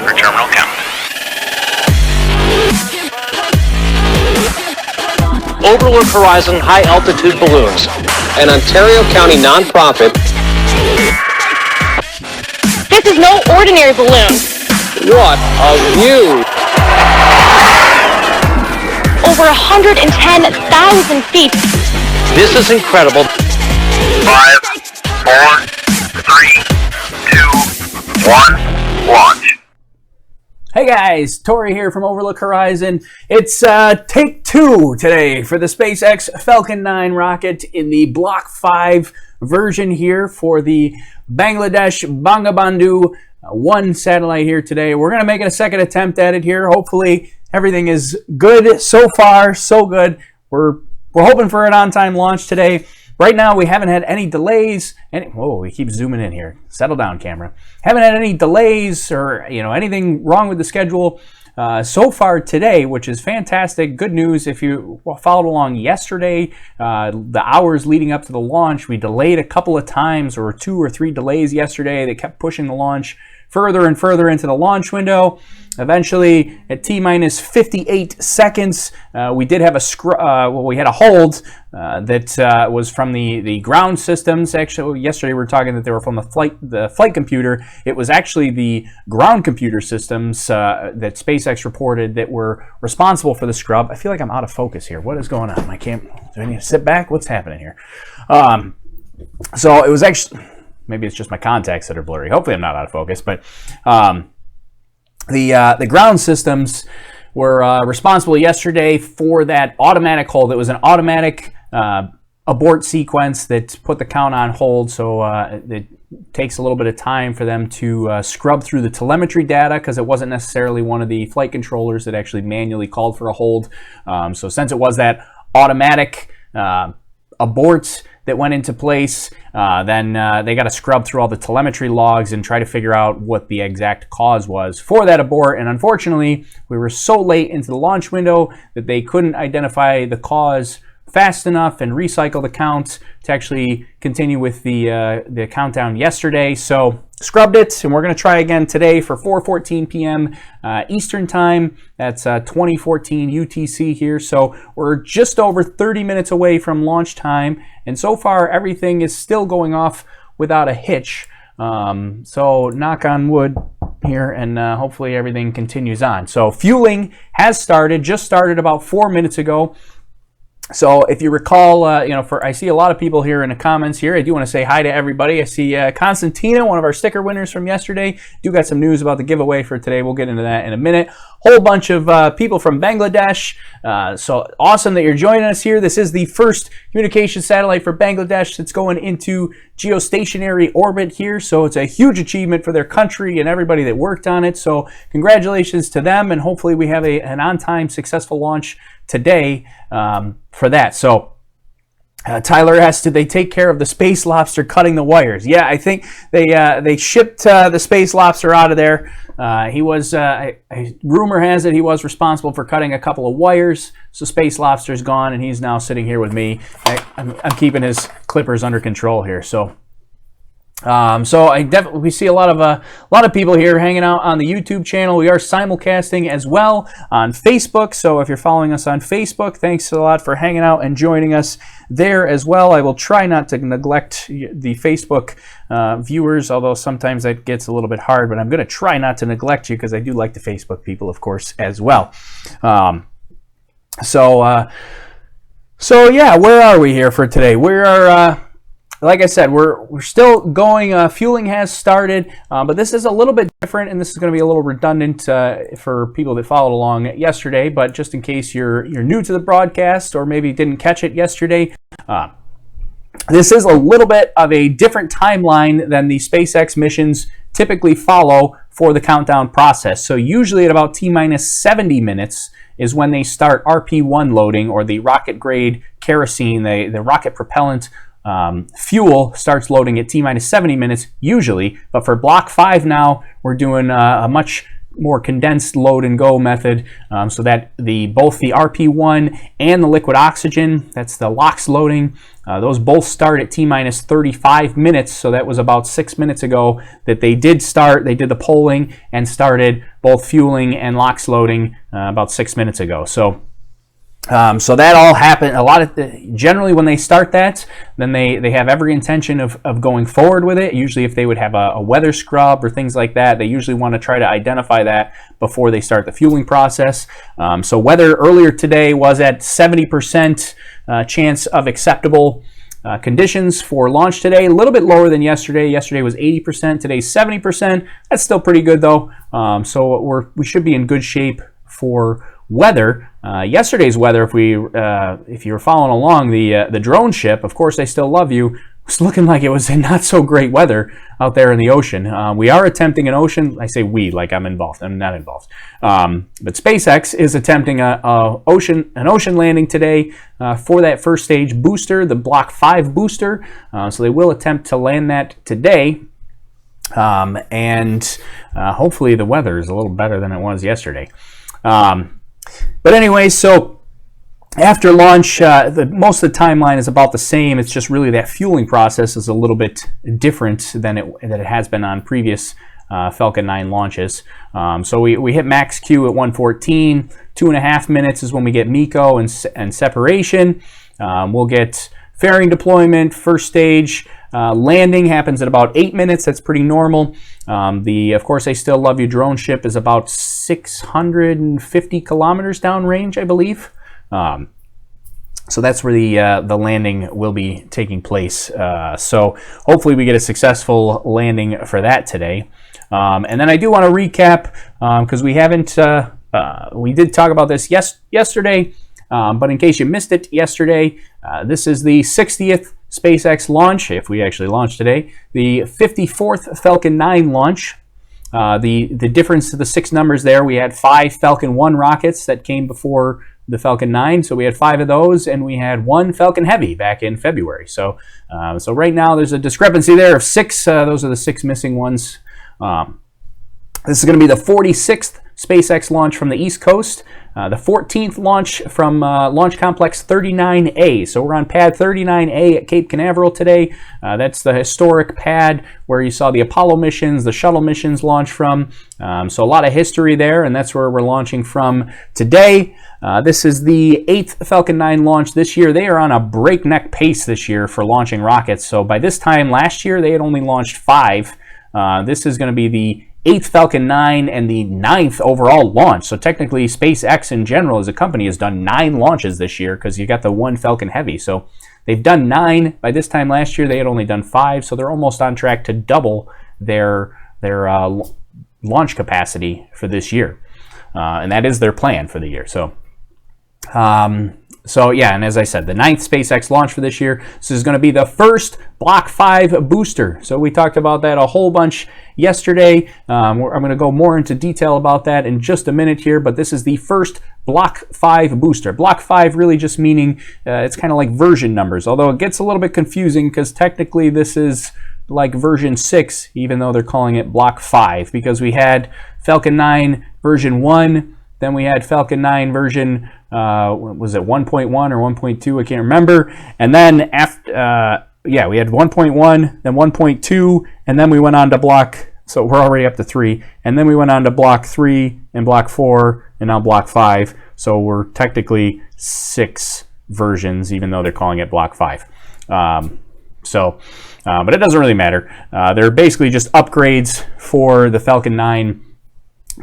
for terminal count. Overlook Horizon High Altitude Balloons, an Ontario County nonprofit. This is no ordinary balloon. What a view! Over 110,000 feet. This is incredible. 5, 4, 3, 2, 1, launch. Hey guys, Tori here from Overlook Horizon. It's take 2 today for the SpaceX Falcon 9 rocket in the Block 5 version here for the Bangabandhu-1 satellite here today. We're going to make it a second attempt at it here. Hopefully everything is good so far, so good. We're hoping for an on-time launch today. Right now, we haven't had any delays. Whoa, we keep zooming in here. Settle down, camera. Haven't had any delays or anything wrong with the schedule so far today, which is fantastic. Good news. If you followed along yesterday, the hours leading up to the launch, we delayed a couple of times, or 2 or 3 delays yesterday. They kept pushing the launch further and further into the launch window. Eventually, at T-minus 58 seconds, we did have we had a hold that was from the ground systems. Actually, yesterday we were talking that they were from the flight computer. It was actually the ground computer systems that SpaceX reported that were responsible for the scrub. I feel like I'm out of focus here. What is going on? Do I need to sit back? What's happening here? So it was actually, maybe it's just my contacts that are blurry. Hopefully I'm not out of focus, but the ground systems were responsible yesterday for that automatic hold. It was an automatic abort sequence that put the count on hold, so it takes a little bit of time for them to scrub through the telemetry data, because it wasn't necessarily one of the flight controllers that actually manually called for a hold. So since it was that automatic abort that went into place, then they got to scrub through all the telemetry logs and try to figure out what the exact cause was for that abort. And unfortunately, we were so late into the launch window that they couldn't identify the cause fast enough and recycle the count to actually continue with the countdown yesterday. So scrubbed it, and we're going to try again today for 4:14 p.m. Eastern time. That's 2014 UTC here. So we're just over 30 minutes away from launch time, and so far everything is still going off without a hitch. So knock on wood here, and hopefully everything continues on. So fueling has started, just started about 4 minutes ago. So if you recall, I see a lot of people here in the comments here. I do want to say hi to everybody. I see Constantina, one of our sticker winners from yesterday. Do got some news about the giveaway for today. We'll get into that in a minute. Whole bunch of people from Bangladesh. So awesome that you're joining us here. This is the first communication satellite for Bangladesh that's going into geostationary orbit here. So it's a huge achievement for their country and everybody that worked on it. So congratulations to them, and hopefully we have an on-time successful launch today for that. So Tyler asked, did they take care of the space lobster cutting the wires? Yeah, I think they shipped the space lobster out of there. He was, rumor has it, he was responsible for cutting a couple of wires. So space lobster's gone, and he's now sitting here with me. I'm keeping his clippers under control here. So we see a lot of people here hanging out on the YouTube channel. We are simulcasting as well on Facebook. So if you're following us on Facebook, thanks a lot for hanging out and joining us there as well. I will try not to neglect the Facebook viewers, although sometimes that gets a little bit hard, but I'm going to try not to neglect you, because I do like the Facebook people, of course, as well. So yeah, where are we here for today? We are like I said, we're still going. Fueling has started, but this is a little bit different, and this is going to be a little redundant for people that followed along yesterday. But just in case you're new to the broadcast, or maybe didn't catch it yesterday, this is a little bit of a different timeline than the SpaceX missions typically follow for the countdown process. So usually at about T-minus 70 minutes is when they start RP1 loading, or the rocket grade kerosene, the rocket propellant fuel starts loading at T-minus 70 minutes usually. But for Block 5 now, we're doing a much more condensed load and go method, so that both the RP1 and the liquid oxygen, that's the LOX loading, those both start at T-minus 35 minutes. So that was about 6 minutes ago that they did start. They did the polling and started both fueling and LOX loading about 6 minutes ago. So that all happened. Generally when they start that, then they have every intention of going forward with it. Usually if they would have a weather scrub or things like that, they usually want to try to identify that before they start the fueling process. So weather earlier today was at 70% chance of acceptable conditions for launch today. A little bit lower than yesterday. Yesterday was 80%, today's 70%. That's still pretty good though. So we should be in good shape for weather. Yesterday's weather, if you were following along, the drone ship, of course they still love you, was looking like it was in not so great weather out there in the ocean. We are attempting an ocean, I say we like I'm involved, I'm not involved, but SpaceX is attempting an ocean landing today for that first stage booster, the Block 5 booster. So they will attempt to land that today, and hopefully the weather is a little better than it was yesterday. But anyway, so after launch, most of the timeline is about the same. It's just really that fueling process is a little bit different than it has been on previous Falcon 9 launches. So we hit max Q at 1:14. 2.5 minutes is when we get MECO and separation. We'll get fairing deployment, first stage. Landing happens at about 8 minutes. That's pretty normal. Of course, I Still Love You drone ship is about 650 kilometers downrange, I believe. So that's where the landing will be taking place. So hopefully we get a successful landing for that today. And then I do want to recap, because we did talk about this yesterday, but in case you missed it yesterday, this is the 60th SpaceX launch, if we actually launch today, the 54th Falcon 9 launch. The difference to the 6 numbers there, we had 5 Falcon 1 rockets that came before the Falcon 9, so we had 5 of those, and we had 1 Falcon Heavy back in February. So right now there's a discrepancy there of 6. Those are the 6 missing ones. This is going to be the 46th SpaceX launch from the East Coast, the 14th launch from Launch Complex 39A. So we're on pad 39A at Cape Canaveral today. That's the historic pad where you saw the Apollo missions, the shuttle missions launch from. So a lot of history there, and that's where we're launching from today. This is the 8th Falcon 9 launch this year. They are on a breakneck pace this year for launching rockets. So by this time last year, they had only launched 5. This is going to be the 8th Falcon 9 and the 9th overall launch. So technically SpaceX in general as a company has done 9 launches this year, because you got the 1 Falcon Heavy. So they've done 9. By this time last year they had only done 5, so they're almost on track to double their launch capacity for this year. And that is their plan for the year. So yeah, and as I said, the 9th SpaceX launch for this year. This is going to be the first Block 5 booster. So we talked about that a whole bunch yesterday. I'm going to go more into detail about that in just a minute here, but this is the first Block 5 booster. Block 5 really just meaning it's kind of like version numbers, although it gets a little bit confusing because technically this is like version 6, even though they're calling it Block 5, because we had Falcon 9 version 1, then we had Falcon 9 version, was it 1.1 or 1.2? I can't remember. And then after, we had 1.1, then 1.2, and then we went on to Block, so we're already up to 3. And then we went on to Block 3 and Block 4, and now Block 5. So we're technically 6 versions, even though they're calling it Block 5. But it doesn't really matter. They're basically just upgrades for the Falcon 9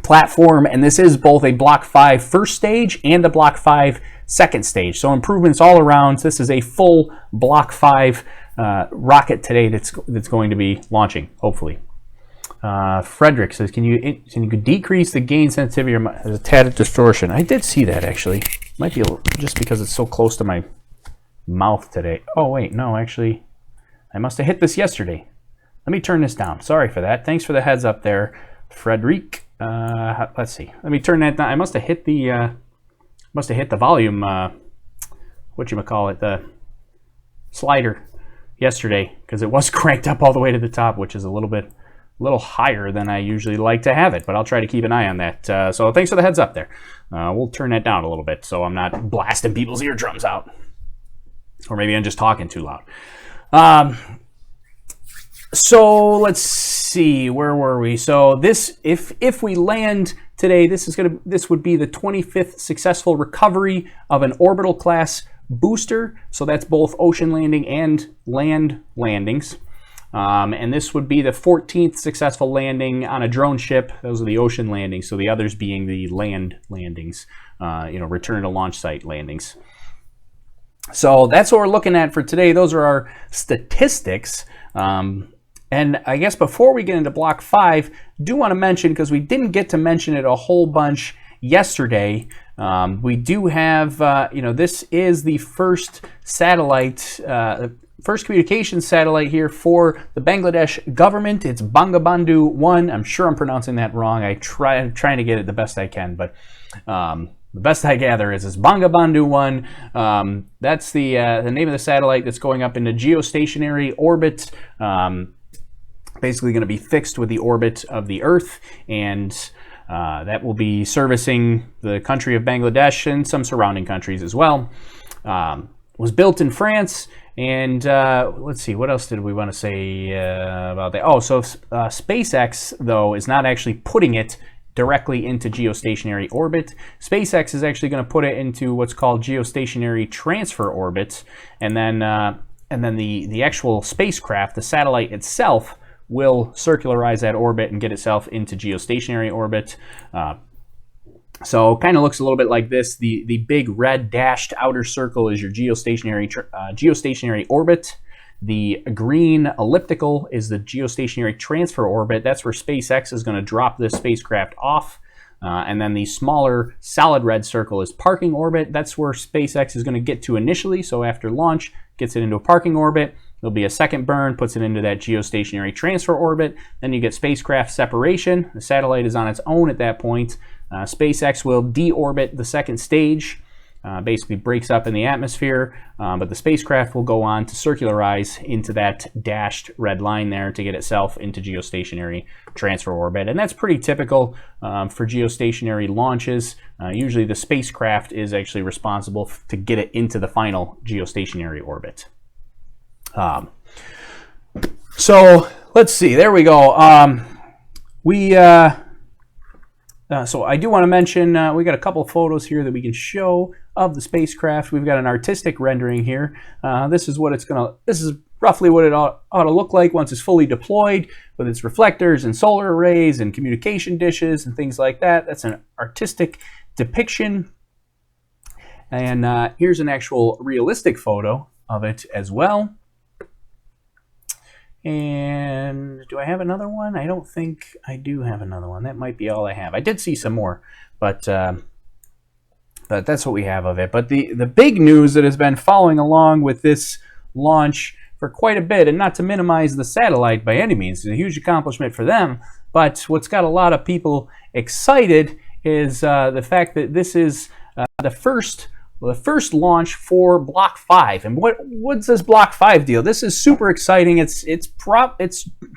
platform, and this is both a Block 5 first stage and a Block 5 second stage. So improvements all around. This is a full Block 5 rocket today that's going to be launching, hopefully. Frederick says, can you decrease the gain sensitivity or a tad of distortion? I did see that actually. Might be just because it's so close to my mouth today. Oh wait, no, actually, I must have hit this yesterday. Let me turn this down. Sorry for that. Thanks for the heads up there, Frederick. Let's see. Let me turn that down. I must have hit the volume. The slider yesterday, because it was cranked up all the way to the top, which is a little bit little higher than I usually like to have it, but I'll try to keep an eye on that. So thanks for the heads up there. We'll turn that down a little bit so I'm not blasting people's eardrums out. Or maybe I'm just talking too loud. So let's see, where were we? So this, if we land today, this would be the 25th successful recovery of an orbital class booster. So that's both ocean landing and land landings. And this would be the 14th successful landing on a drone ship. Those are the ocean landings. So the others being the land landings, return to launch site landings. So that's what we're looking at for today. Those are our statistics. And I guess before we get into Block 5, do want to mention, because we didn't get to mention it a whole bunch yesterday, we do have, this is the first satellite, first communications satellite here for the Bangladesh government. It's Bangabandhu-1. I'm sure I'm pronouncing that wrong. I'm trying to get it the best I can, but the best I gather is it's Bagabandhu-1. That's the name of the satellite that's going up into geostationary orbit. Basically going to be fixed with the orbit of the Earth, and that will be servicing the country of Bangladesh and some surrounding countries as well. Was built in France, and let's see, what else did we want to say about that? Oh, so SpaceX, though, is not actually putting it directly into geostationary orbit. SpaceX is actually going to put it into what's called geostationary transfer orbit, and then the actual spacecraft, the satellite itself, will circularize that orbit and get itself into geostationary orbit. So kind of looks a little bit like this. The big red dashed outer circle is your geostationary orbit. The green elliptical is the geostationary transfer orbit. That's where SpaceX is going to drop this spacecraft off. And then the smaller solid red circle is parking orbit. That's where SpaceX is going to get to initially. So after launch, gets it into a parking orbit. There'll be a second burn, puts it into that geostationary transfer orbit. Then you get spacecraft separation. The satellite is on its own at that point. SpaceX will deorbit the second stage, basically breaks up in the atmosphere, but the spacecraft will go on to circularize into that dashed red line there to get itself into geostationary transfer orbit. And that's pretty typical for geostationary launches. Usually the spacecraft is actually responsible to get it into the final geostationary orbit. So let's see, there we go. So I do want to mention, we got a couple of photos here that we can show of the spacecraft. We've got an artistic rendering here. This is roughly what it ought to look like once it's fully deployed, with its reflectors and solar arrays and communication dishes and things like that. That's an artistic depiction. And here's an actual realistic photo of it as well. And do I have another one? I don't think I do have another one. That might be all I have. I did see some more, but that's what we have of it. But the big news that has been following along with this launch for quite a bit, and not to minimize the satellite by any means, it's a huge accomplishment for them, but what's got a lot of people excited is the fact that this is the first launch for Block 5. And what's this Block 5 deal? This is super exciting. It's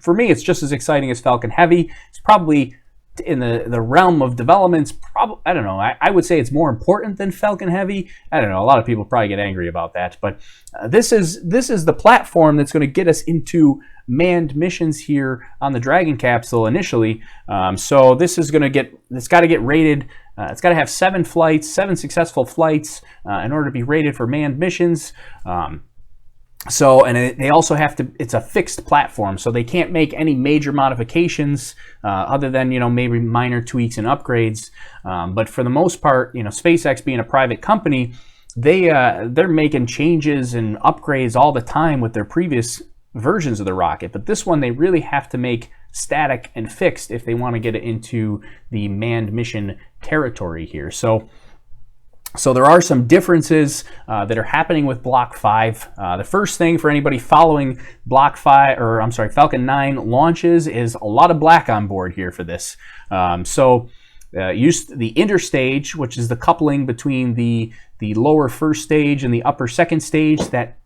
for me, it's just as exciting as Falcon Heavy. It's probably in the realm of developments. I don't know. I would say it's more important than Falcon Heavy. I don't know. A lot of people probably get angry about that, but this is the platform that's going to get us into manned missions here on the Dragon capsule initially. So this is going to it's got to get rated. It's got to have 7 successful flights in order to be rated for manned missions. They also have to, it's a fixed platform, so they can't make any major modifications other than, maybe minor tweaks and upgrades. But for the most part, SpaceX being a private company, they're making changes and upgrades all the time with their previous versions of the rocket. But this one, they really have to make static and fixed if they want to get it into the manned mission territory here. So there are some differences that are happening with Block 5. The first thing for anybody following Falcon 9 launches is a lot of black on board here for this. Use the interstage, which is the coupling between the the lower first stage and the upper second stage. That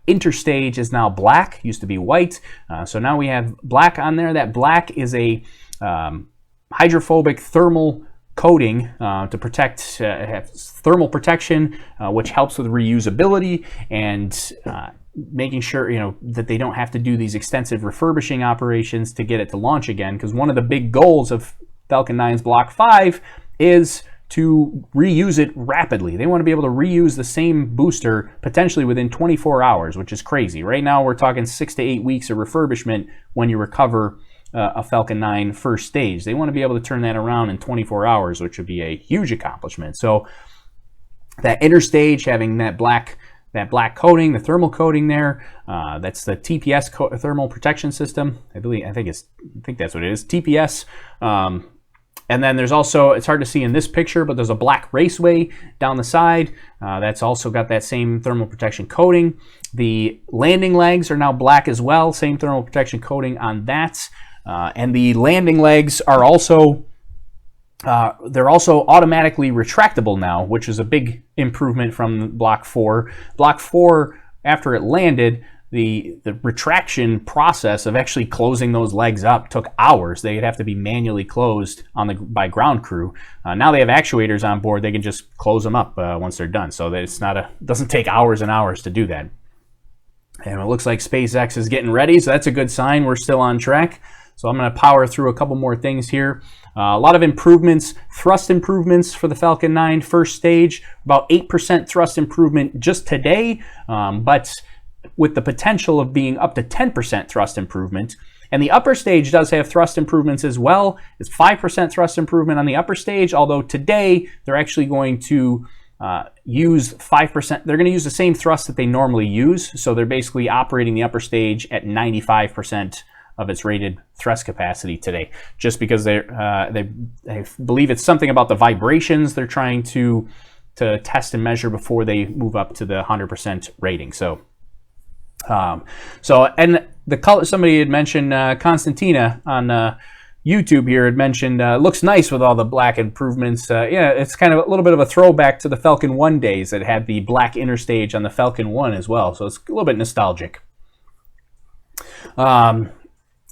interstage is now black. Used to be white. So now we have black on there. That black is a hydrophobic thermal coating to protect, have thermal protection, which helps with reusability and making sure, you know, that they don't have to do these extensive refurbishing operations to get it to launch again. Because one of the big goals of Falcon 9's Block 5 is to reuse it rapidly. They want to be able to reuse the same booster potentially within 24 hours, which is crazy. Right now we're talking 6 to 8 weeks of refurbishment when you recover a Falcon 9 first stage. They want to be able to turn that around in 24 hours, which would be a huge accomplishment. So that interstage, having that black coating, the thermal coating there, that's the TPS thermal protection system. I think that's what it is, TPS. And then there's also, it's hard to see in this picture, but there's a black raceway down the side. That's also got that same thermal protection coating. The landing legs are now black as well, same thermal protection coating on that. And the landing legs are also they're also automatically retractable now, which is a big improvement from Block 4. Block 4, after it landed, the retraction process of actually closing those legs up took hours. They'd have to be manually closed by ground crew. Now they have actuators on board. They can just close them up once they're done. So that it doesn't take hours and hours to do that. And it looks like SpaceX is getting ready, so that's a good sign. We're still on track. So I'm going to power through a couple more things here. A lot of improvements, thrust improvements for the Falcon 9 first stage. About 8% thrust improvement just today, but with the potential of being up to 10% thrust improvement. And the upper stage does have thrust improvements as well. It's 5% thrust improvement on the upper stage, although today they're actually going to use 5%. They're going to use the same thrust that they normally use. So they're basically operating the upper stage at 95% of its rated thrust capacity today, just because they believe it's something about the vibrations they're trying to test and measure before they move up to the 100% rating. So and the color, somebody had mentioned, Constantina on YouTube here had mentioned, looks nice with all the black improvements. Yeah, it's kind of a little bit of a throwback to the Falcon 1 days that had the black interstage on the Falcon 1 as well. So it's a little bit nostalgic.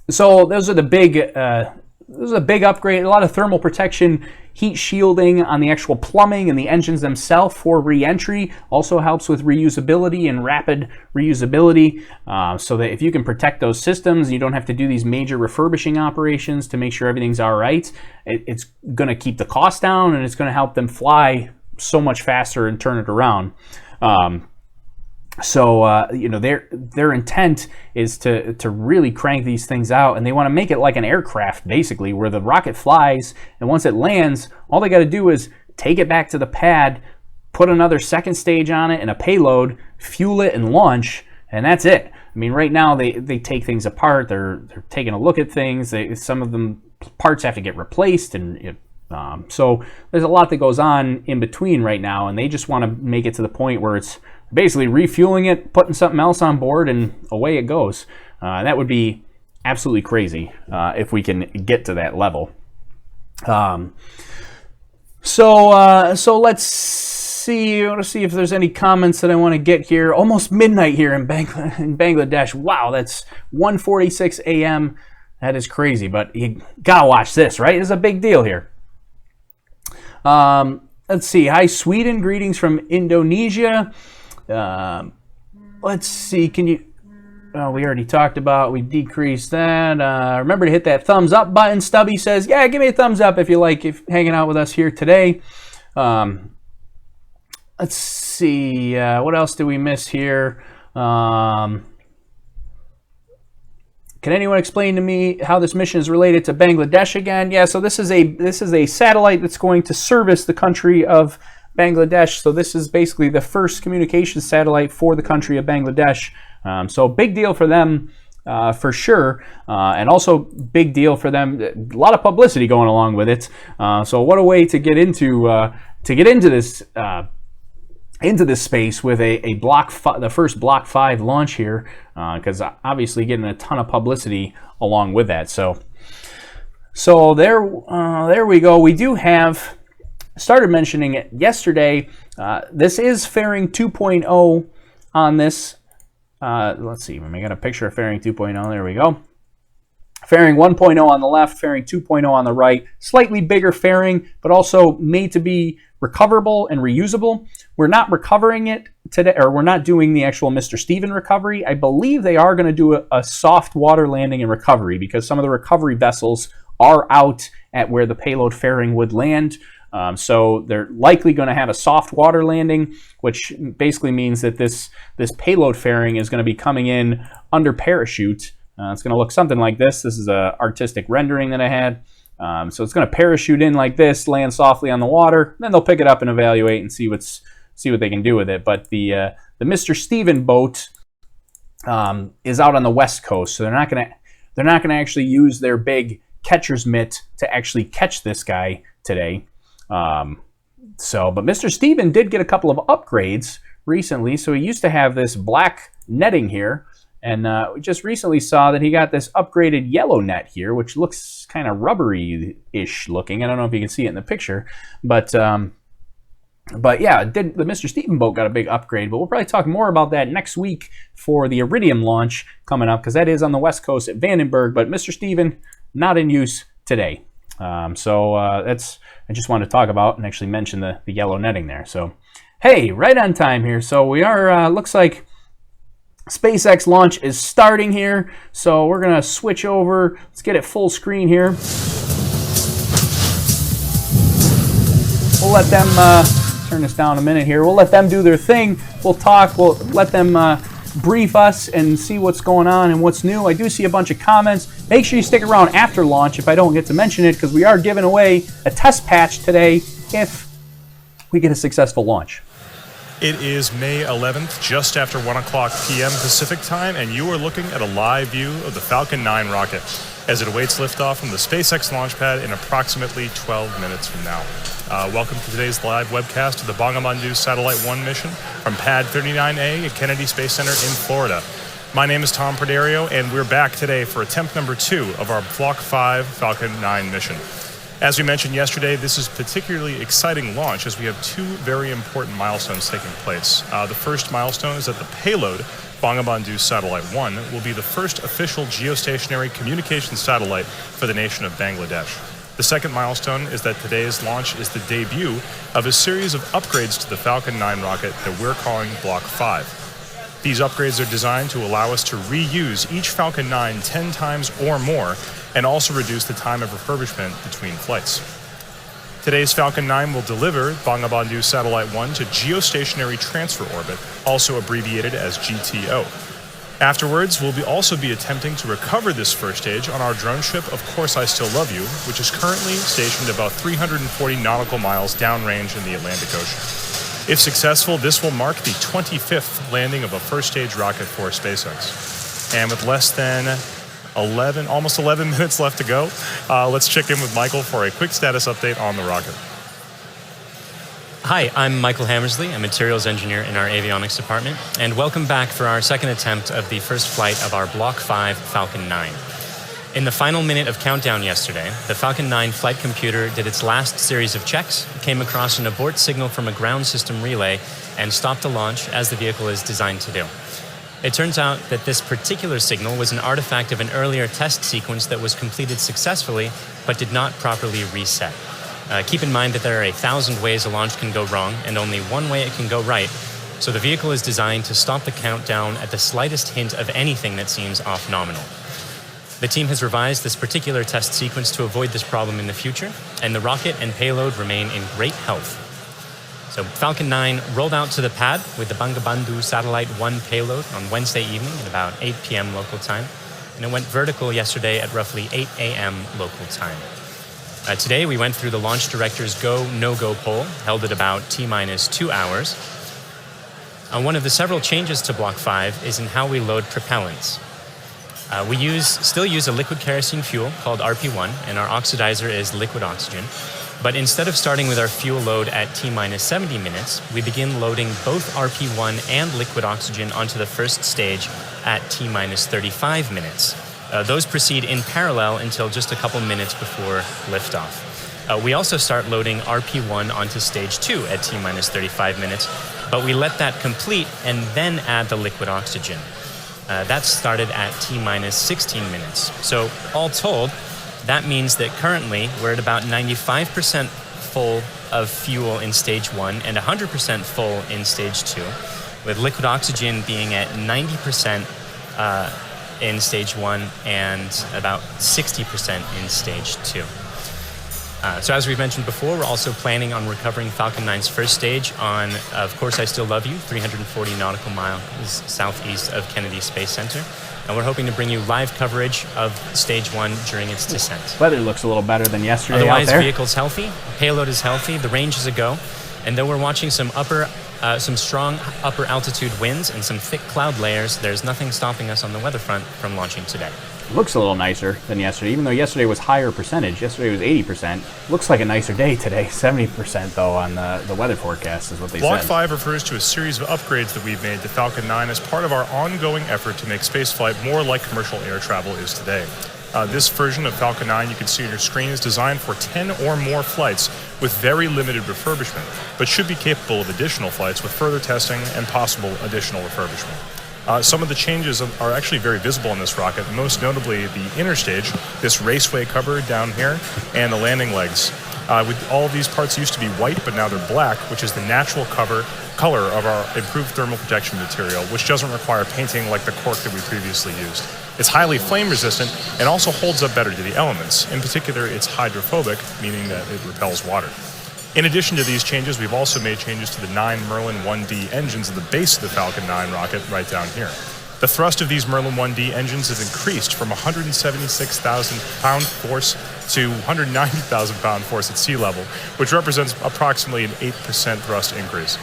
So those are the big, this is a big upgrade. A lot of thermal protection, heat shielding on the actual plumbing and the engines themselves for re-entry. Also helps with reusability and rapid reusability, so that if you can protect those systems, you don't have to do these major refurbishing operations to make sure everything's all right. It's going to keep the cost down, and it's going to help them fly so much faster and turn it around. So you know, their intent is to really crank these things out, and they want to make it like an aircraft, basically, where the rocket flies, and once it lands, all they got to do is take it back to the pad, put another second stage on it and a payload, fuel it, and launch, and that's it. I mean, right now they take things apart. They're taking a look at things. Some of them parts have to get replaced, and so there's a lot that goes on in between right now, and they just want to make it to the point where it's basically refueling it, putting something else on board, and away it goes. That would be absolutely crazy if we can get to that level. So let's see. I want to see if there's any comments that I want to get here. Almost midnight here in Bangladesh. Wow, that's 1:46 a.m. That is crazy, but you gotta watch this, right? It's a big deal here. Let's see. Hi, Sweden. Greetings from Indonesia. Let's see. Can you? Oh, we already talked about. We decreased that. Remember to hit that thumbs up button. Stubby says, "Yeah, give me a thumbs up if you like hanging out with us here today." Let's see. What else did we miss here? Can anyone explain to me how this mission is related to Bangladesh again? Yeah. So this is a satellite that's going to service the country of Bangladesh. So this is basically the first communications satellite for the country of Bangladesh. So big deal for them, for sure, and also big deal for them. A lot of publicity going along with it. So what a way to get into this space with the first Block 5 launch here, because obviously getting a ton of publicity along with that. So there we go. We do have started mentioning it yesterday. This is fairing 2.0 on this. Let's see, we got a picture of fairing 2.0. There we go. Fairing 1.0 on the left, fairing 2.0 on the right. Slightly bigger fairing, but also made to be recoverable and reusable. We're not recovering it today, or we're not doing the actual Mr. Steven recovery. I believe they are going to do a soft water landing and recovery, because some of the recovery vessels are out at where the payload fairing would land. So they're likely going to have a soft water landing, which basically means that this payload fairing is going to be coming in under parachute. It's going to look something like this. This is an artistic rendering that I had. So it's going to parachute in like this, land softly on the water, then they'll pick it up and evaluate and see what they can do with it. But the Mr. Steven boat is out on the west coast, so they're not going to actually use their big catcher's mitt to actually catch this guy today. But Mr. Steven did get a couple of upgrades recently. So he used to have this black netting here. And we just recently saw that he got this upgraded yellow net here, which looks kind of rubbery-ish looking. I don't know if you can see it in the picture. But yeah, the Mr. Steven boat got a big upgrade. But we'll probably talk more about that next week for the Iridium launch coming up, because that is on the west coast at Vandenberg. But Mr. Steven, not in use today. I just wanted to talk about and actually mention the yellow netting there. So, hey, right on time here. So we are, looks like SpaceX launch is starting here, so we're gonna switch over. Let's get it full screen here. We'll let them turn this down a minute here. We'll let them do their thing. We'll talk. We'll let them brief us and see what's going on and what's new. I do see a bunch of comments. Make sure you stick around after launch if I don't get to mention it, because we are giving away a test patch today if we get a successful launch. It is May 11th, just after 1 o'clock p.m. Pacific time, and you are looking at a live view of the Falcon 9 rocket as it awaits liftoff from the SpaceX launch pad in approximately 12 minutes from now. Welcome to today's live webcast of the Bangabandhu Satellite 1 mission from Pad 39A at Kennedy Space Center in Florida. My name is Tom Perdario, and we're back today for attempt number 2 of our Block 5 Falcon 9 mission. As we mentioned yesterday, this is a particularly exciting launch as we have 2 very important milestones taking place. The first milestone is that the payload, Bangabandhu Satellite 1, will be the first official geostationary communication satellite for the nation of Bangladesh. The second milestone is that today's launch is the debut of a series of upgrades to the Falcon 9 rocket that we're calling Block 5. These upgrades are designed to allow us to reuse each Falcon 9 10 times or more, and also reduce the time of refurbishment between flights. Today's Falcon 9 will deliver Bangabandhu Satellite 1 to geostationary transfer orbit, also abbreviated as GTO. Afterwards, we'll also be attempting to recover this first stage on our drone ship, Of Course I Still Love You, which is currently stationed about 340 nautical miles downrange in the Atlantic Ocean. If successful, this will mark the 25th landing of a first stage rocket for SpaceX. And with less than almost 11 minutes left to go, let's check in with Michael for a quick status update on the rocket. Hi, I'm Michael Hammersley, a materials engineer in our avionics department, and welcome back for our second attempt of the first flight of our Block 5 Falcon 9. In the final minute of countdown yesterday, the Falcon 9 flight computer did its last series of checks, came across an abort signal from a ground system relay, and stopped the launch as the vehicle is designed to do. It turns out that this particular signal was an artifact of an earlier test sequence that was completed successfully, but did not properly reset. Keep in mind that there are 1,000 ways a launch can go wrong, and only one way it can go right, so the vehicle is designed to stop the countdown at the slightest hint of anything that seems off nominal. The team has revised this particular test sequence to avoid this problem in the future, and the rocket and payload remain in great health. So Falcon 9 rolled out to the pad with the Bangabandhu Satellite 1 payload on Wednesday evening at about 8 p.m. local time, and it went vertical yesterday at roughly 8 a.m. local time. Today we went through the launch director's go, no-go poll, held at about T-minus 2 hours. One of the several changes to Block 5 is in how we load propellants. We still use a liquid kerosene fuel called RP1, and our oxidizer is liquid oxygen. But instead of starting with our fuel load at T-minus 70 minutes, we begin loading both RP1 and liquid oxygen onto the first stage at T-minus 35 minutes. Those proceed in parallel until just a couple minutes before liftoff. We also start loading RP1 onto stage 2 at T-minus 35 minutes, but we let that complete and then add the liquid oxygen. That started at T-minus 16 minutes. So all told, that means that currently we're at about 95% full of fuel in stage 1 and 100% full in stage 2, with liquid oxygen being at 90% in stage 1 and about 60% in stage 2. So as we've mentioned before, we're also planning on recovering Falcon 9's first stage on, of course, I Still Love You, 340 nautical miles southeast of Kennedy Space Center. And we're hoping to bring you live coverage of stage 1 during its descent. Weather looks a little better than yesterday Otherwise, out there. vehicle's healthy, payload is healthy, the range is a go. And though we're watching some strong upper altitude winds and some thick cloud layers, there's nothing stopping us on the weather front from launching today. Looks a little nicer than yesterday, even though yesterday was higher percentage. Yesterday was 80%. Looks like a nicer day today. 70% though on the weather forecast is what they Block said. 5 refers to a series of upgrades that we've made to Falcon 9 as part of our ongoing effort to make spaceflight more like commercial air travel is today. This version of Falcon 9 you can see on your screen is designed for 10 or more flights with very limited refurbishment, but should be capable of additional flights with further testing and possible additional refurbishment. Some of the changes are actually very visible in this rocket, most notably the interstage, this raceway cover down here, and the landing legs. All of these parts used to be white, but now they're black, which is the natural color of our improved thermal protection material, which doesn't require painting like the cork that we previously used. It's highly flame resistant and also holds up better to the elements. In particular, it's hydrophobic, meaning that it repels water. In addition to these changes, we've also made changes to the 9 Merlin 1D engines at the base of the Falcon 9 rocket right down here. The thrust of these Merlin 1D engines has increased from 176,000 pound force to 190,000 pound force at sea level, which represents approximately an 8% thrust increase.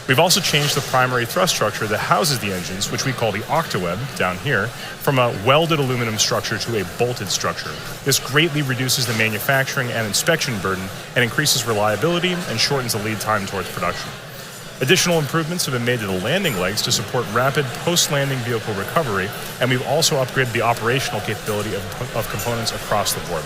We've also changed the primary thrust structure that houses the engines, which we call the octaweb down here, from a welded aluminum structure to a bolted structure. This greatly reduces the manufacturing and inspection burden and increases reliability and shortens the lead time towards production. Additional improvements have been made to the landing legs to support rapid post-landing vehicle recovery, and we've also upgraded the operational capability of components across the board.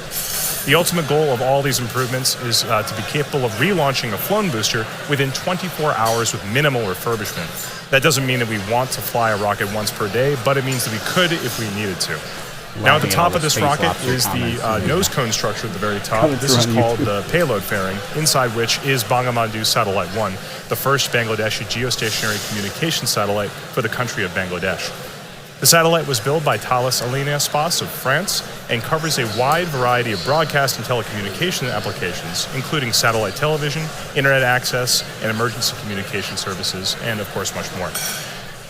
The ultimate goal of all these improvements is to be capable of relaunching a flown booster within 24 hours with minimal refurbishment. That doesn't mean that we want to fly a rocket once per day, but it means that we could if we needed to. Now at the top of this rocket is the nose cone structure at the very top. This is called the payload fairing, inside which is Bangabandhu Satellite 1, the first Bangladeshi geostationary communication satellite for the country of Bangladesh. The satellite was built by Thales Aleinia Space of France and covers a wide variety of broadcast and telecommunication applications, including satellite television, internet access, and emergency communication services, and of course much more.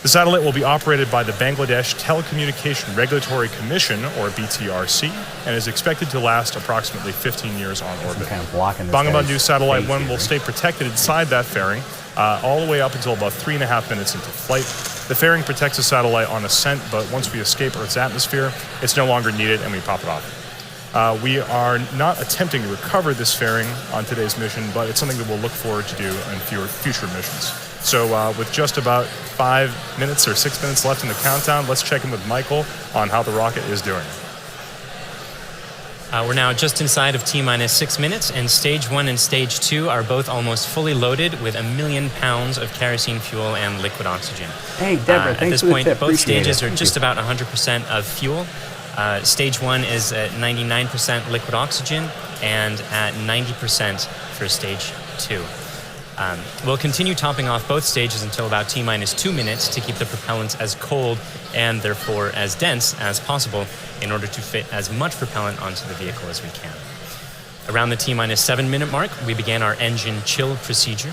The satellite will be operated by the Bangladesh Telecommunication Regulatory Commission, or BTRC, and is expected to last approximately 15 years on orbit. Kind of blocking this Bangabandhu Satellite face 1 here. will stay protected inside that fairing all the way up until about 3.5 minutes into flight. The fairing protects the satellite on ascent, but once we escape Earth's atmosphere, it's no longer needed and we pop it off. We are not attempting to recover this fairing on today's mission, but it's something that we'll look forward to do in future missions. So with just about 5 minutes or 6 minutes left in the countdown, let's check in with Michael on how the rocket is doing. We're now just inside of T-minus 6 minutes, and stage 1 and stage 2 are both almost fully loaded with 1 million pounds of kerosene fuel and liquid oxygen. Hey, Deborah, At thanks this for the point, tip. both Appreciate stages it. are Thank just you. about 100% of fuel. Stage 1 is at 99% liquid oxygen and at 90% for stage 2. We'll continue topping off both stages until about T-minus 2 minutes to keep the propellants as cold and therefore as dense as possible in order to fit as much propellant onto the vehicle as we can. Around the T-minus 7 minute mark, we began our engine chill procedure.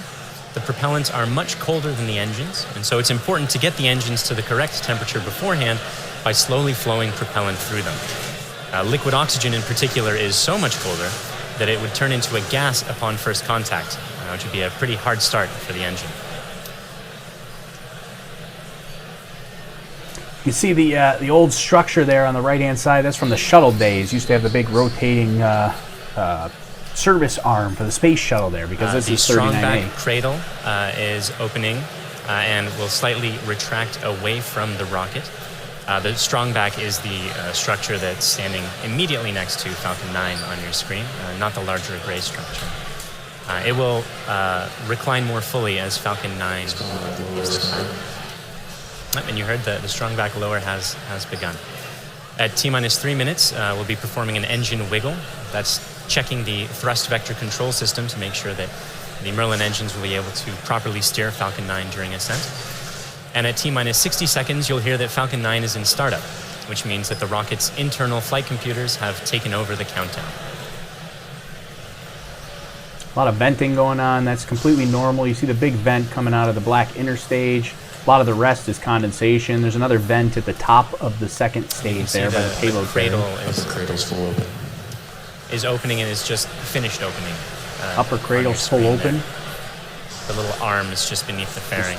The propellants are much colder than the engines, and so it's important to get the engines to the correct temperature beforehand by slowly flowing propellant through them. Liquid oxygen in particular is so much colder that it would turn into a gas upon first contact, which would be a pretty hard start for the engine. You see the old structure there on the right-hand side. That's from the shuttle days. Used to have the big rotating service arm for the space shuttle there, because this The is strong 39A. back cradle is opening and will slightly retract away from the rocket. The strongback is the structure that's standing immediately next to Falcon 9 on your screen, not the larger gray structure. It will recline more fully as Falcon 9 is defined. And you heard the strongback lower has begun. At T-minus 3 minutes, we'll be performing an engine wiggle. That's checking the thrust vector control system to make sure that the Merlin engines will be able to properly steer Falcon 9 during ascent. And at T-minus 60 seconds, you'll hear that Falcon 9 is in startup, which means that the rocket's internal flight computers have taken over the countdown. A lot of venting going on. That's completely normal. You see the big vent coming out of the black interstage. A lot of the rest is condensation. There's another vent at the top of the second stage there by the payload cradle. The cradle's full open. Is opening and is just finished opening. Upper cradle's full open. The little arm is just beneath the fairing.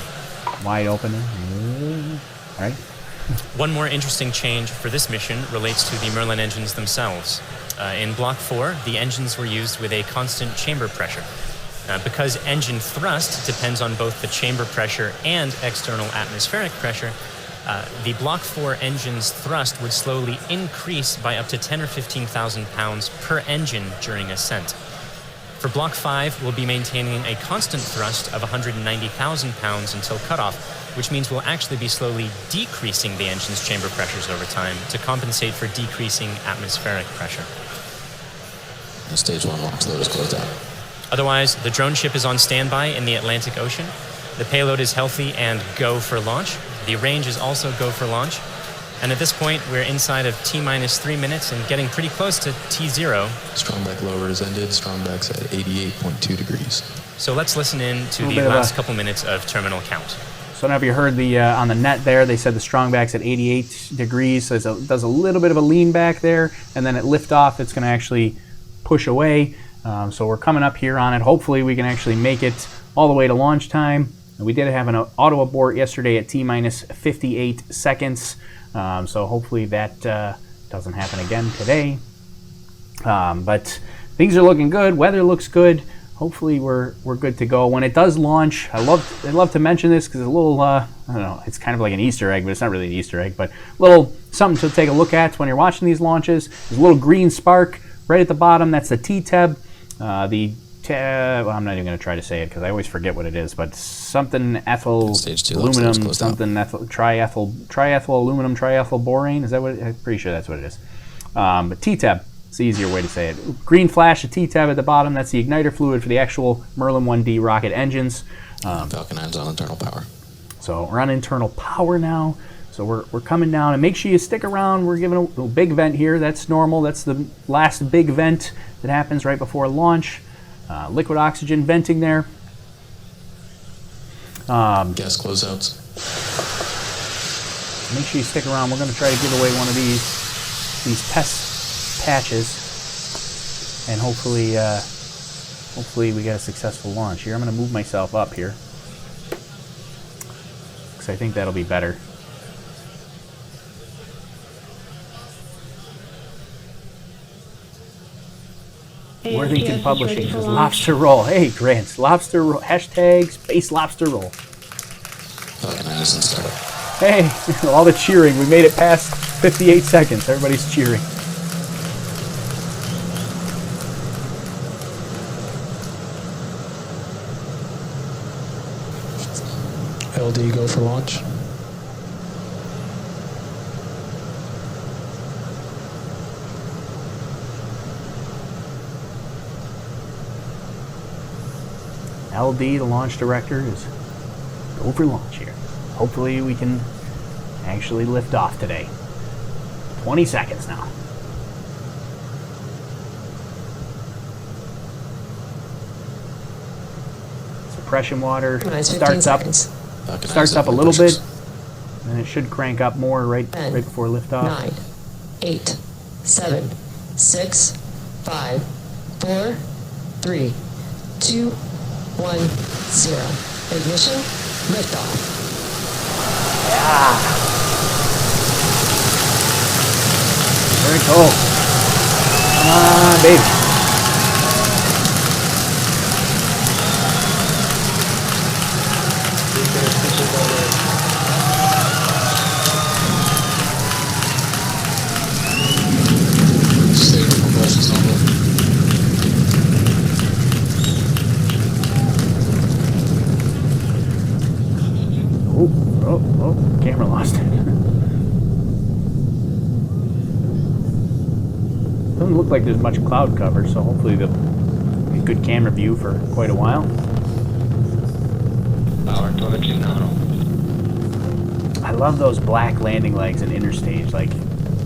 Wide open. All right. One more interesting change for this mission relates to the Merlin engines themselves. In Block 4, the engines were used with a constant chamber pressure. Because engine thrust depends on both the chamber pressure and external atmospheric pressure, the Block 4 engine's thrust would slowly increase by up to 10 or 15,000 pounds per engine during ascent. For Block 5, we'll be maintaining a constant thrust of 190,000 pounds until cutoff, which means we'll actually be slowly decreasing the engine's chamber pressures over time to compensate for decreasing atmospheric pressure. The stage 1 launch load is closed out. Otherwise, the drone ship is on standby in the Atlantic Ocean. The payload is healthy and go for launch. The range is also go for launch. And at this point, we're inside of T-minus 3 minutes and getting pretty close to T0. Strongback lower has ended. Strongback's at 88.2 degrees. So let's listen in to the last couple minutes of terminal count. So now if you heard the on the net there, they said the strongback's at 88 degrees, so it does a little bit of a lean back there, and then at liftoff, it's going to actually push away. So we're coming up here on it. Hopefully we can actually make it all the way to launch time. We did have an auto abort yesterday at T-minus 58 seconds. So hopefully that doesn't happen again today. But things are looking good. Weather looks good. Hopefully we're good to go. When it does launch, I love to mention this because it's a little, I don't know, it's kind of like an Easter egg, but it's not really an Easter egg, but a little something to take a look at when you're watching these launches. There's a little green spark right at the bottom. That's the T-TEB. Well, I'm not even going to try to say it because I always forget what it is, but something ethyl aluminum, something triethyl aluminum triethyl borane. Is that what I'm pretty sure that's what it is. But T-TEB, it's the easier way to say it. Green flash of T-TEB at the bottom. That's the igniter fluid for the actual Merlin 1D rocket engines. Falcon 9's on internal power. So we're on internal power now. So we're coming down, and make sure you stick around. We're giving a big vent here. That's normal. That's the last big vent that happens right before launch. Liquid oxygen venting there. Gas closeouts. Make sure you stick around. We're going to try to give away one of these test patches, and hopefully we get a successful launch here. I'm going to move myself up here because I think that'll be better. Worthington Publishing says lobster roll. Hey, Grant, lobster roll. Hashtag space lobster roll. Falcon 9 is in startup. Hey, all the cheering. We made it past 58 seconds. Everybody's cheering. LD go for launch. LD, the launch director, is go for launch here. Hopefully we can actually lift off today. 20 seconds now. Suppression water starts up a little bit, and it should crank up more right before liftoff. 9, 8, 7, 6, 5, 4, 3, 2, 1, 0. Ignition, liftoff. Yeah. Very cool. Come on, baby. camera lost it. Doesn't look like there's much cloud cover, so hopefully they'll be a good camera view for quite a while. Power telemetry nominal. I love those black landing legs in interstage. Like,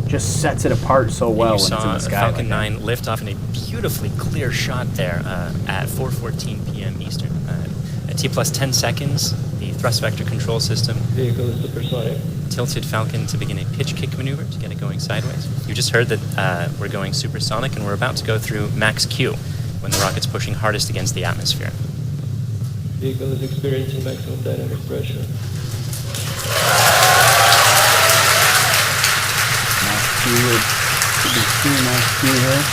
just sets it apart so well when it's in the sky. Falcon 9 lift off in a beautifully clear shot there at 4:14 p.m. Eastern. At T plus 10 seconds, the thrust vector control system tilted Falcon to begin a pitch kick maneuver to get it going sideways. You just heard that we're going supersonic, and we're about to go through max Q when the rocket's pushing hardest against the atmosphere. Vehicle is experiencing maximum dynamic pressure. Max Q should be Max Q here.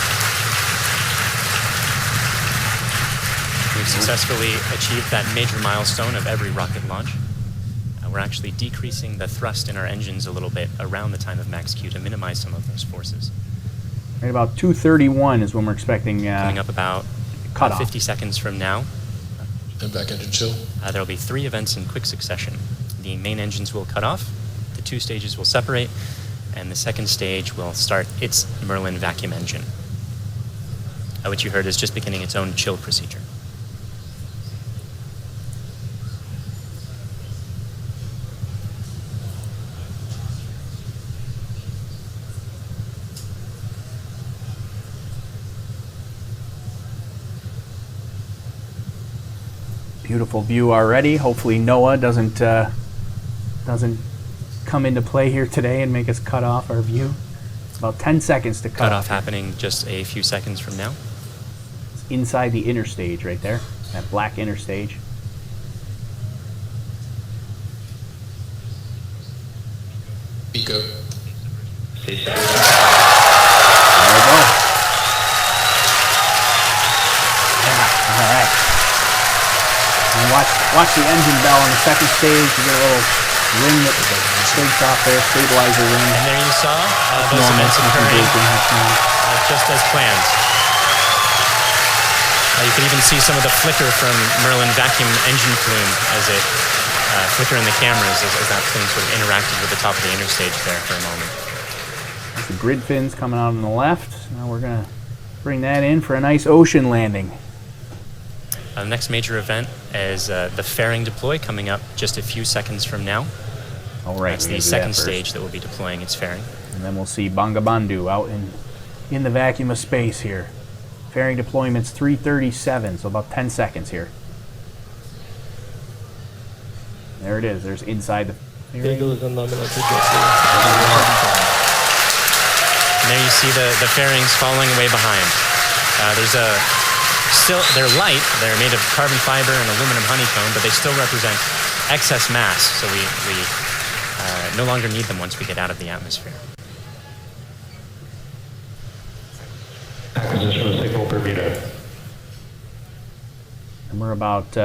We've successfully achieved that major milestone of every rocket launch. We're actually decreasing the thrust in our engines a little bit around the time of max Q to minimize some of those forces. Right about 2:31 is when we're expecting coming up about cutoff. 50 seconds from now. And back engine chill. There will be 3 events in quick succession. The main engines will cut off, the 2 stages will separate, and the second stage will start its Merlin vacuum engine, which you heard is just beginning its own chill procedure. Beautiful view already. Hopefully NOAA doesn't come into play here today and make us cut off our view. It's about 10 seconds to cut off. Happening just a few seconds from now. It's inside the interstage right there, that black interstage. Eco. There we go. Yeah, all right. And watch the engine bell on the second stage. You get a little ring that shakes off there, stabilizer ring. And there you saw those events occurring just as planned. You can even see some of the flicker from Merlin vacuum engine plume as it flicker in the cameras as that plane sort of interacted with the top of the interstage there for a moment. There's the grid fins coming out on the left. Now we're going to bring that in for a nice ocean landing. The next major event is the fairing deploy coming up just a few seconds from now. All right, that's the second stage that will be deploying its fairing. And then we'll see Bangabandhu out in the vacuum of space here. Fairing deployment's 3:37, so about 10 seconds here. There it is. There's inside the fairing. And there you see the fairings falling way behind. They're light, they're made of carbon fiber and aluminum honeycomb, but they still represent excess mass, so we no longer need them once we get out of the atmosphere. Acquisition signal per meter. And we're about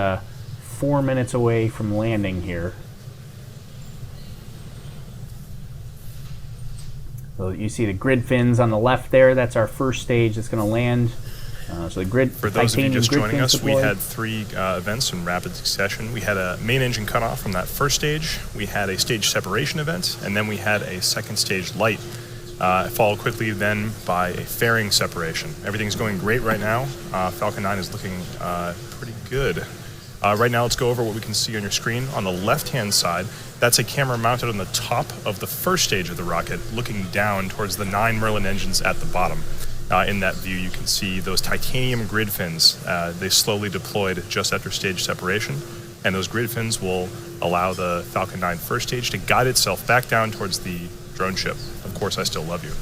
4 minutes away from landing here. So you see the grid fins on the left there. That's our first stage that's going to land. So the grid. For those of you just joining us, we had 3 events in rapid succession. We had a main engine cutoff from that first stage. We had a stage separation event, and then we had a second stage light, followed quickly then by a fairing separation. Everything's going great right now. Falcon 9 is looking pretty good. Right now, let's go over what we can see on your screen. On the left-hand side, that's a camera mounted on the top of the first stage of the rocket, looking down towards the 9 Merlin engines at the bottom. In that view, you can see those titanium grid fins. They slowly deployed just after stage separation, and those grid fins will allow the Falcon 9 first stage to guide itself back down towards the drone ship. Of course, I still love you.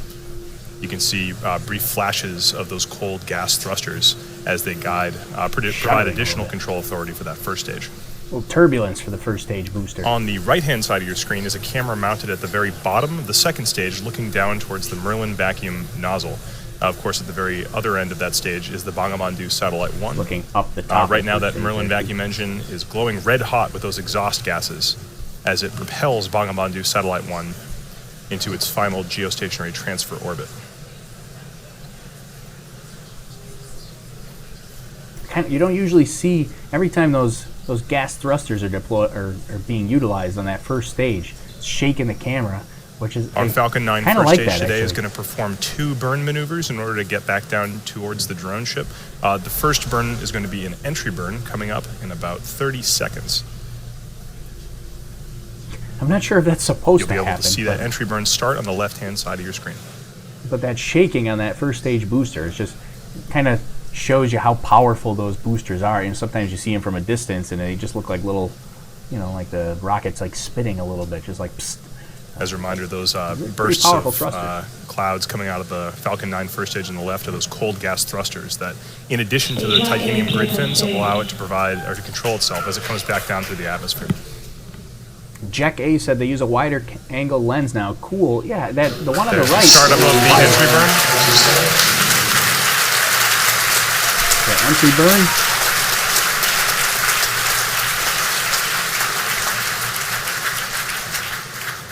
You can see brief flashes of those cold gas thrusters as they guide, provide additional control authority for that first stage. A little turbulence for the first stage booster. On the right-hand side of your screen is a camera mounted at the very bottom of the second stage, looking down towards the Merlin vacuum nozzle. Of course, at the very other end of that stage is the Bagabandhu satellite 1. Looking up the top. Right now, that Merlin vacuum engine is glowing red hot with those exhaust gases as it propels Bagabandhu satellite 1 into its final geostationary transfer orbit. You don't usually see, every time those gas thrusters are deployed or being utilized on that first stage, shaking the camera, which is Our Falcon 9 kinda first like stage that, today is actually. going to perform 2 burn maneuvers in order to get back down towards the drone ship. The first burn is going to be an entry burn coming up in about 30 seconds. I'm not sure if that's supposed You'll be to able happen. to see that entry burn start on the left-hand side of your screen. But that shaking on that first stage booster is just kind of shows you how powerful those boosters are. And sometimes you see them from a distance and they just look like little, you know, like the rocket's like spitting a little bit, just like psst. As a reminder, those Pretty bursts powerful of thruster. clouds coming out of the Falcon 9 first stage on the left are those cold gas thrusters that, in addition to the titanium grid fins, allow it to provide or to control itself as it comes back down through the atmosphere. Jack A said they use a wider angle lens now. Cool. Yeah, that the one on There's the right. the startup of the entry burn. The entry burn.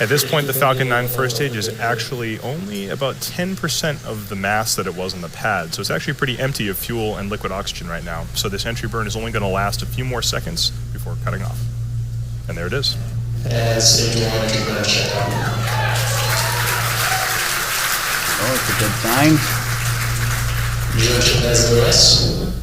At this point, the Falcon 9 first stage is actually only about 10% of the mass that it was on the pad. So it's actually pretty empty of fuel and liquid oxygen right now. So this entry burn is only going to last a few more seconds before cutting off. And there it is. And stage 1 ignition check. Oh, it's a good sign. Geostationary SOS.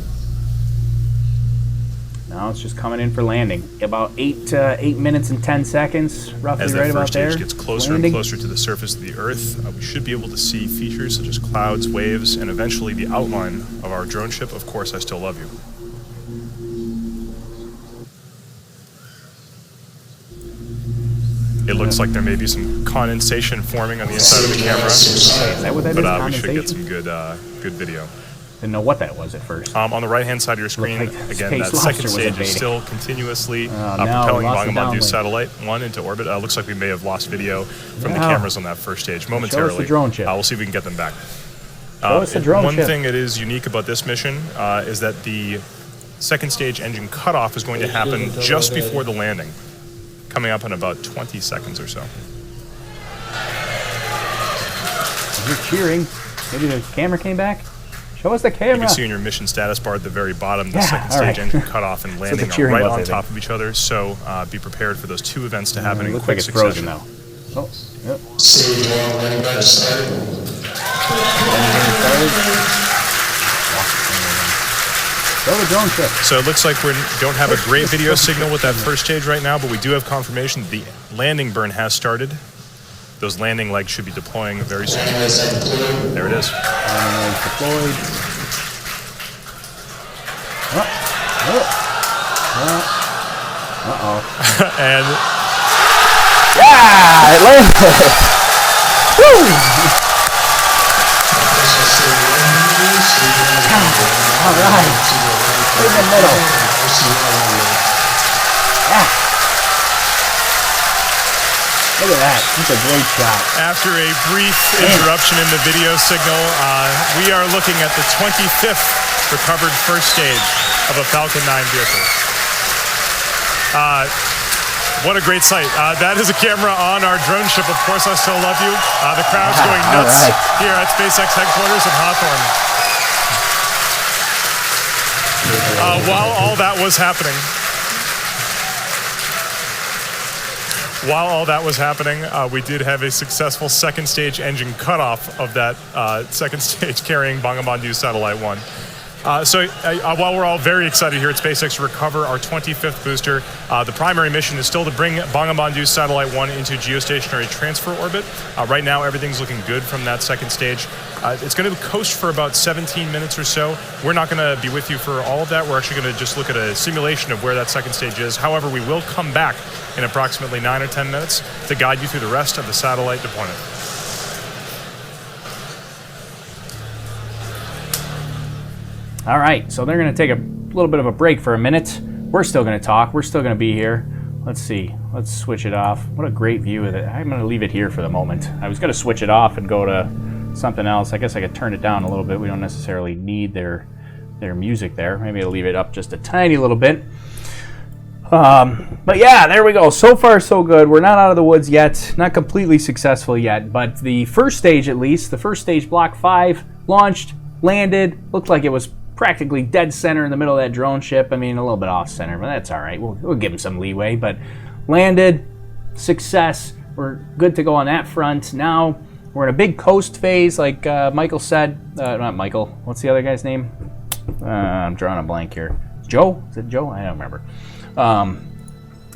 Now it's just coming in for landing. About 8 minutes and 10 seconds, roughly, As that right about first there. stage gets closer Landing. and closer to the surface of the Earth, we should be able to see features such as clouds, waves, and eventually the outline of our drone ship, Of Course I Still Love You. It looks like there may be some condensation forming on the inside of the camera, Is that what that is? but we should get Condensation? some good video. Didn't know what that was at first. On the right-hand side of your screen, like again, Space that Lobster second was stage invading. is still continuously no, propelling lost the Bangabandhu downlink. Satellite 1 into orbit. Looks like we may have lost video from the No. cameras on that first stage momentarily. drone ship. We'll see if we can get them back. Show us the drone One ship. thing that is unique about this mission is that the second stage engine cutoff is going to happen just before the landing, coming up in about 20 seconds or so. You're cheering. Maybe the camera came back? Show us the You camera. can see in your mission status bar at the very bottom the Yeah, second all stage right. engine cutoff and they're landing are cheering right about on that, top of each other. So be prepared for those two events to happen It in looks quick like it's succession. frozen though. Oh, yep. Stage 1 landing badge started. Show the drone ship. So it looks like we don't have a great video signal with that first stage right now, but we do have confirmation that the landing burn has started. Those landing legs should be deploying very soon. There it is. Deployed. Uh-oh. And Yeah! It landed! Woo! All right. Right in the middle. Yeah. Look at that. That's a great shot. after a brief interruption in the video signal, we are looking at the 25th recovered first stage of a Falcon 9 vehicle. What a great sight. That is a camera on our drone ship, Of Course I Still Love You. The crowd's going nuts here at SpaceX headquarters in Hawthorne. While all that was happening, we did have a successful second stage engine cutoff of that second stage carrying Bangabandhu Satellite 1. While we're all very excited here at SpaceX to recover our 25th booster, the primary mission is still to bring Bagabandhu Satellite 1 into geostationary transfer orbit. Right now, everything's looking good from that second stage. It's going to coast for about 17 minutes or so. We're not going to be with you for all of that. We're actually going to just look at a simulation of where that second stage is. However, we will come back in approximately 9 or 10 minutes to guide you through the rest of the satellite deployment. All right, so they're going to take a little bit of a break for a minute. We're still going to talk. We're still going to be here. Let's see. Let's switch it off. What a great view of it. I'm going to leave it here for the moment. I was going to switch it off and go to something else. I guess I could turn it down a little bit. We don't necessarily need their music there. Maybe I'll leave it up just a tiny little bit. But yeah, there we go. So far, so good. We're not out of the woods yet. Not completely successful yet. But the first stage, at least, the first stage, Block 5, launched, landed. Looked like it was practically dead center in the middle of that drone ship. I mean, a little bit off center, but that's all right. We'll give him some leeway. But landed, success, we're good to go on that front. Now we're in a big coast phase, like Michael said. Not Michael. What's the other guy's name? I'm drawing a blank here. Joe? Is it Joe? I don't remember.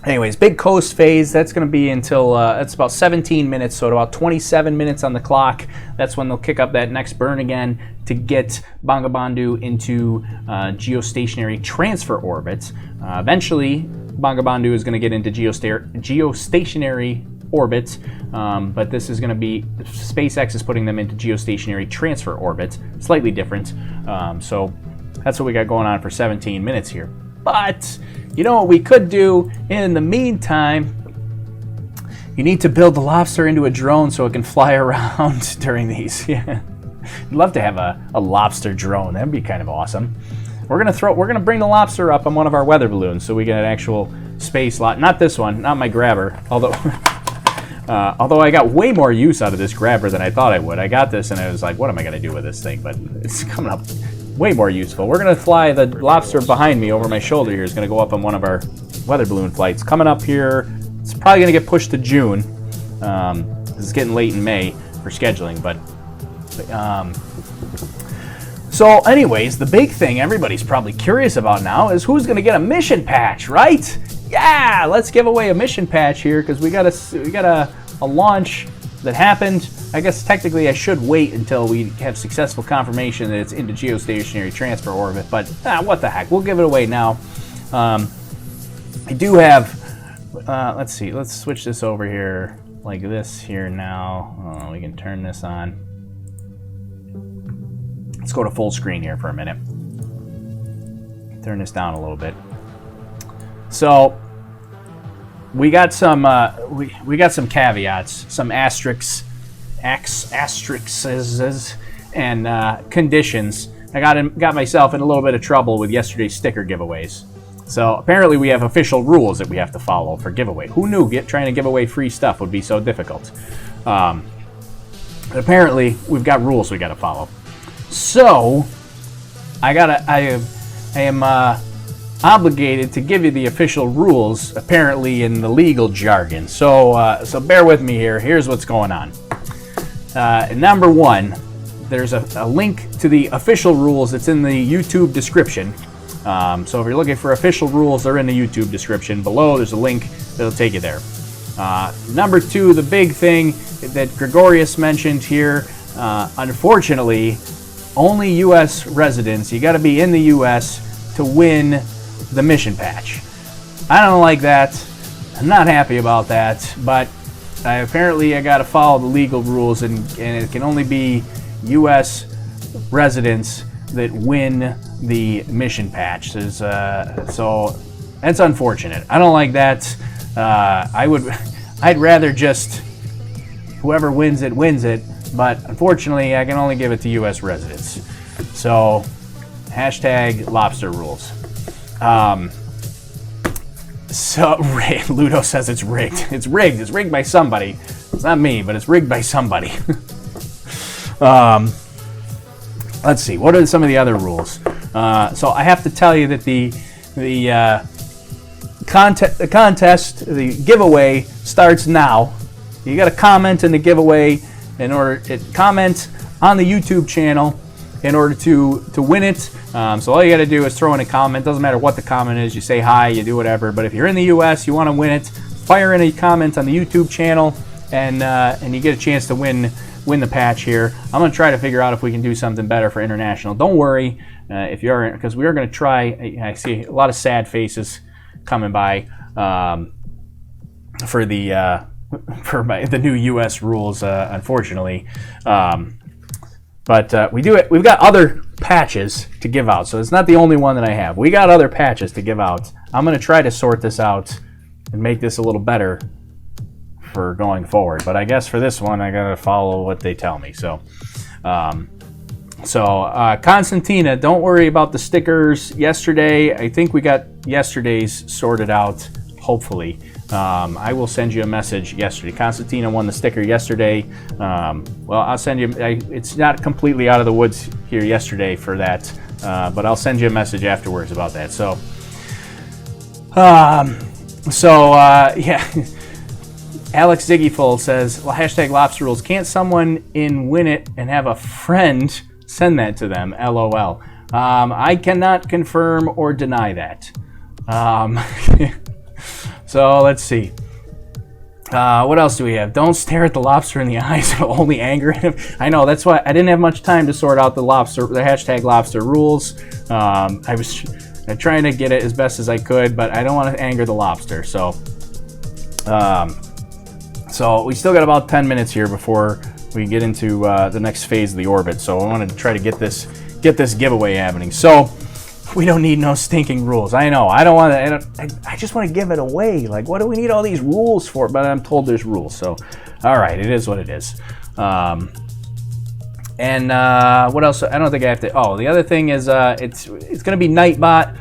Anyways, big coast phase. That's going to be until it's about 17 minutes, so at about 27 minutes on the clock. That's when they'll kick up that next burn again to get Bangabandhu into geostationary transfer orbit. Eventually, Bangabandhu is going to get into geostationary orbit, but this is going to be, SpaceX is putting them into geostationary transfer orbit, slightly different. So that's what we got going on for 17 minutes here. But you know what we could do in the meantime? You need to build the Lobster into a drone so it can fly around during these. Yeah. I'd love to have a Lobster drone. That'd be kind of awesome. We're gonna bring the Lobster up on one of our weather balloons so we get an actual space lot. Not this one, not my grabber. Although I got way more use out of this grabber than I thought I would. I got this and I was like, what am I gonna do with this thing? But it's coming up way more useful. We're gonna fly the Lobster behind me over my shoulder here. Is gonna go up on one of our weather balloon flights. Coming up here, it's probably gonna get pushed to June. It's getting late in May for scheduling, but so anyways, the big thing everybody's probably curious about now is who's gonna get a mission patch, right? Yeah, let's give away a mission patch here because we got a launch that happened. I guess technically I should wait until we have successful confirmation that it's into geostationary transfer orbit, but what the heck, we'll give it away now. I do have, let's see, let's switch this over here like this here now. We can turn this on. Let's go to full screen here for a minute. Turn this down a little bit. So we got some we got some caveats, some asterisks, and conditions. I got myself in a little bit of trouble with yesterday's sticker giveaways. So apparently we have official rules that we have to follow for giveaway. Who knew trying to give away free stuff would be so difficult? Apparently we've got rules we got to follow. So I am obligated to give you the official rules, apparently in the legal jargon. So bear with me here. Here's what's going on. Number one, there's a link to the official rules that's in the YouTube description. So if you're looking for official rules, they're in the YouTube description. Below, there's a link that'll take you there. Number two, the big thing that Gregorius mentioned here, unfortunately, only U.S. residents, you got to be in the U.S. to win the mission patch. I don't like that. I'm not happy about that, but apparently I got to follow the legal rules, and it can only be U.S. residents that win the mission patch. So that's unfortunate. I don't like that. I'd rather just whoever wins it wins it, but unfortunately I can only give it to U.S. residents. So hashtag lobster rules. So Ludo says it's rigged. It's rigged. It's rigged by somebody. It's not me, but it's rigged by somebody. Let's see. What are some of the other rules? So I have to tell you that the contest, the giveaway starts now. You got to comment in the giveaway comment on the YouTube channel in order to win it. So all you got to do is throw in a comment. Doesn't matter what the comment is. You say hi, you do whatever. But if you're in the U.S., you want to win it, fire in a comment on the YouTube channel, and you get a chance to win the patch here. I'm going to try to figure out if we can do something better for international. Don't worry if you are, because we are going to try. I see a lot of sad faces coming by for the new U.S. rules, unfortunately. But we've got other patches to give out, so it's not the only one that I have. We got other patches to give out. I'm going to try to sort this out and make this a little better for going forward. But I guess for this one, I got to follow what they tell me. So, Constantina, don't worry about the stickers yesterday. I think we got yesterday's sorted out, hopefully. I will send you a message yesterday. Constantina won the sticker yesterday. Well, I'll send you, it's not completely out of the woods here yesterday for that, but I'll send you a message afterwards about that. So, yeah. Alex Ziggyful says, well, hashtag lobster rules. Can't someone win it and have a friend send that to them? LOL. I cannot confirm or deny that. So let's see. What else do we have? Don't stare at the lobster in the eyes. It'll only anger him. I know. That's why I didn't have much time to sort out the hashtag lobster rules. I was trying to get it as best as I could, but I don't want to anger the lobster. So we still got about 10 minutes here before we get into the next phase of the orbit. So I wanted to try to get this giveaway happening. So we don't need no stinking rules. I know. I don't want to. I just want to give it away. Like, what do we need all these rules for? But I'm told there's rules. So, all right, it is what it is. And what else? I don't think I have to. Oh, the other thing is it's going to be Nightbot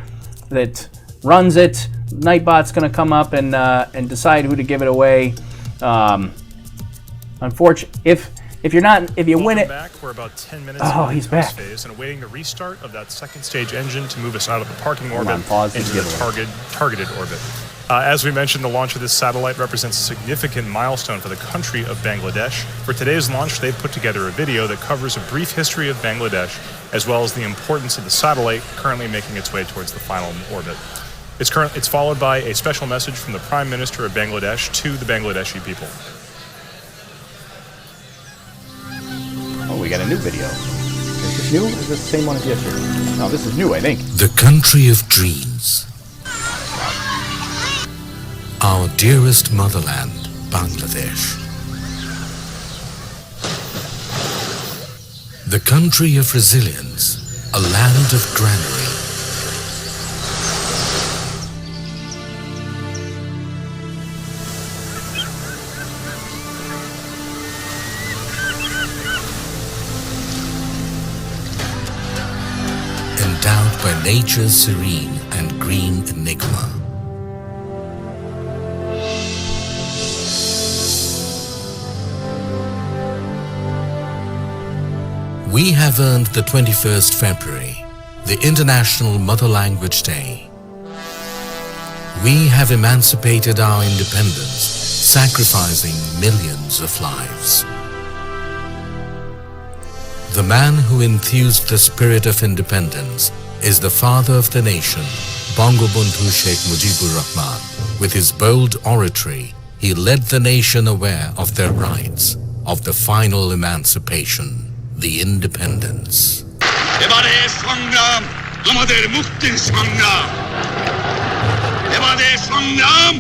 that runs it. Nightbot's going to come up and decide who to give it away. Unfortunately, if you win it. Back. We're about 10 minutes he's back. Phase and awaiting the restart of that second stage engine to move us out of the parking orbit into the targeted orbit. As we mentioned, the launch of this satellite represents a significant milestone for the country of Bangladesh. For today's launch, they've put together a video that covers a brief history of Bangladesh, as well as the importance of the satellite currently making its way towards the final orbit. It's followed by a special message from the Prime Minister of Bangladesh to the Bangladeshi people. Oh, we got a new video. Is this new? Or is this the same one as yesterday? No, this is new, I think. The country of dreams. Our dearest motherland, Bangladesh. The country of resilience, a land of granary. Endowed by nature's serene and green enigma. We have earned the 21st February, the International Mother Language Day. We have emancipated our independence, sacrificing millions of lives. The man who enthused the spirit of independence is the father of the nation, Bangabandhu Sheikh Mujibur Rahman. With his bold oratory, he led the nation aware of their rights, of the final emancipation. The independence. এবারে সংগ্রাম আমাদের মুক্তির সংগ্রাম এবারে সংগ্রাম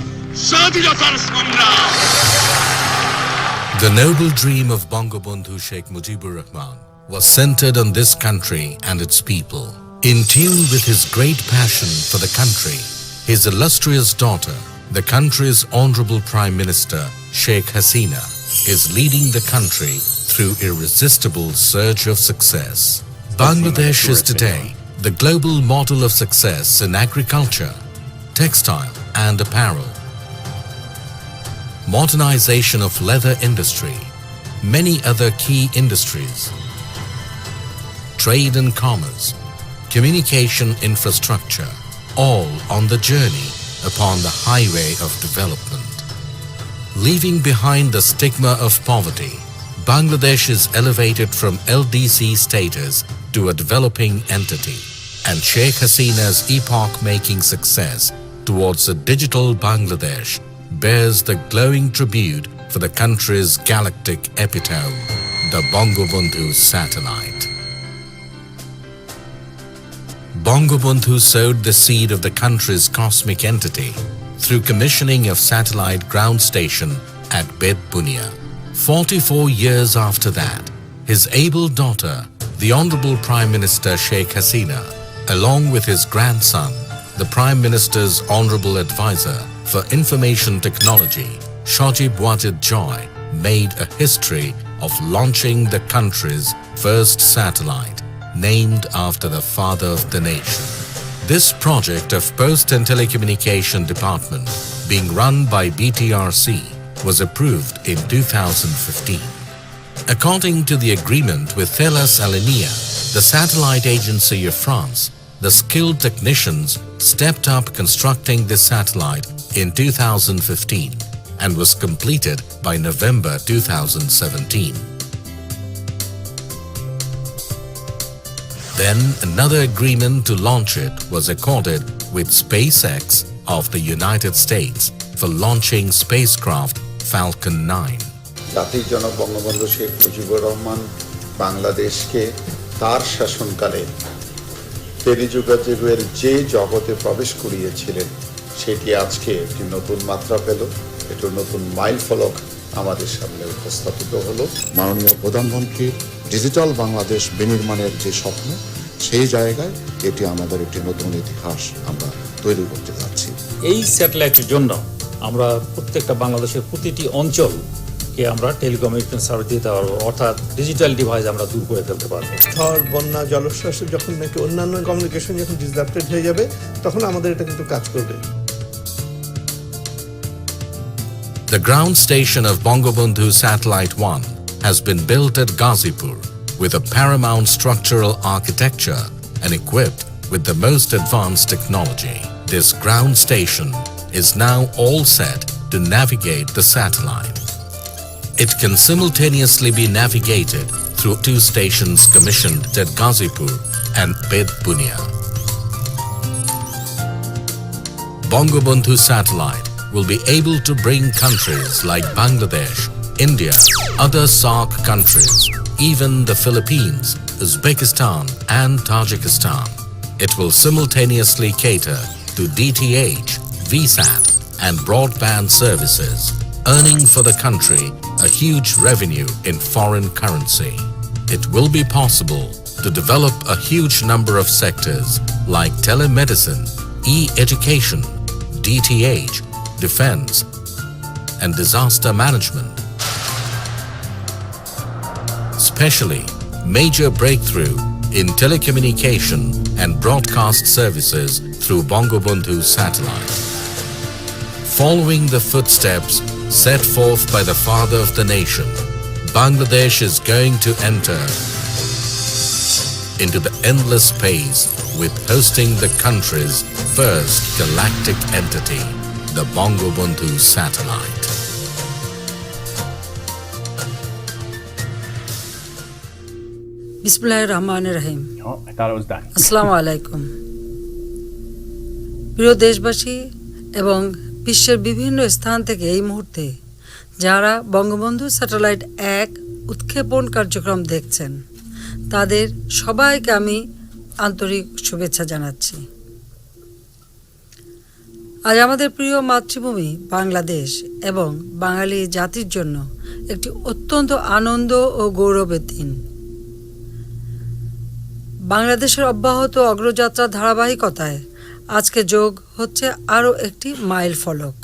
স্বাধীনতার সংগ্রাম The noble dream of Bangabandhu Sheikh Mujibur Rahman was centered on this country and its people. In tune with his great passion for the country, his illustrious daughter, the country's honorable Prime Minister Sheikh Hasina, is leading the country through irresistible surge of success. Bangladesh is today the global model of success in agriculture, textile and apparel, modernization of leather industry, many other key industries, trade and commerce, communication infrastructure, all on the journey upon the highway of development. Leaving behind the stigma of poverty, Bangladesh is elevated from LDC status to a developing entity, and Sheikh Hasina's epoch-making success towards a digital Bangladesh bears the glowing tribute for the country's galactic epitome, the Bangabandhu satellite. Bangabandhu sowed the seed of the country's cosmic entity through commissioning of satellite ground station at Bedbunia. 44 years after that, his able daughter, the Honorable Prime Minister Sheikh Hasina, along with his grandson, the Prime Minister's Honorable Advisor for Information Technology, Shajib Wajid Joy, made a history of launching the country's first satellite, named after the father of the nation. This project of Post and Telecommunication Department, being run by BTRC, was approved in 2015. According to the agreement with Thales Aleinia, the satellite agency of France, the skilled technicians stepped up constructing this satellite in 2015. and was completed by November 2017. Then another agreement to launch it was accorded with SpaceX of the United States for launching spacecraft Falcon 9. জাতির জনক বঙ্গবন্ধু শেখ মুজিবুর রহমান বাংলাদেশকে তার শাসনকালে টেলিযোগাযোগের যে জগতে প্রবেশ করিয়েছিলেন সেটি আজকে একটি নতুন মাত্রা পেল, একটি নতুন মাইল ফলক আমাদের সামনে উপস্থাপিত হলো। মাননীয় প্রধানমন্ত্রীর ডিজিটাল বাংলাদেশ বিনির্মাণের যে স্বপ্ন, সেই জায়গায় এটি আমাদের একটি নতুন ইতিহাস আমরা তৈরি করতে যাচ্ছি। এই স্যাটেলাইটের জন্য আমরা প্রত্যেকটা বাংলাদেশের প্রতিটি অঞ্চলকে আমরা টেলিকমিউনিকেশন সার্ভিস দিতে পারবো, অর্থাৎ ডিজিটাল ডিভাইস আমরা দূর করে ফেলতে পারবো। ঝড়, বন্যা, জলোচ্ছ্বাস যখন নাকি অন্যান্য কমিউনিকেশন যখন ডিসরাপ্টেড হয়ে যাবে, তখন আমাদের এটা কিন্তু কাজ করবে। The ground station of Bangabandhu Satellite 1 has been built at Ghazipur with a paramount structural architecture and equipped with the most advanced technology. This ground station is now all set to navigate the satellite. It can simultaneously be navigated through 2 stations commissioned at Ghazipur and Bagabandhu. Bangabandhu Satellite will be able to bring countries like Bangladesh, India, other SAARC countries, even the Philippines, Uzbekistan and Tajikistan. It will simultaneously cater to DTH, VSAT and broadband services, earning for the country a huge revenue in foreign currency. It will be possible to develop a huge number of sectors like telemedicine, e-education, DTH, defense and disaster management. Especially major breakthrough in telecommunication and broadcast services through Bangabandhu satellite. Following the footsteps set forth by the father of the nation, Bangladesh is going to enter into the endless space with hosting the country's first galactic entity, the Bangabandhu satellite. Bismillahirrahmanirrahim. Oh, I thought it was done. Assalamu alaikum. প্রিয় দেশবাসী এবং বিশ্বের বিভিন্ন স্থান থেকে এই মুহূর্তে যারা বঙ্গবন্ধু স্যাটেলাইট 1 উৎক্ষেপণ কার্যক্রম দেখছেন, তাদের সবাইকে আমি আন্তরিক শুভেচ্ছা জানাচ্ছি। আজ আমাদের প্রিয় মাতৃভূমি বাংলাদেশ এবং বাঙালি জাতির জন্য একটি অত্যন্ত আনন্দ ও গৌরবের দিন। বাংলাদেশের অব্যাহত অগ্রযাত্রার ধারাবাহিকতায় আজকে যোগ হচ্ছে আরও একটি মাইল ফলক।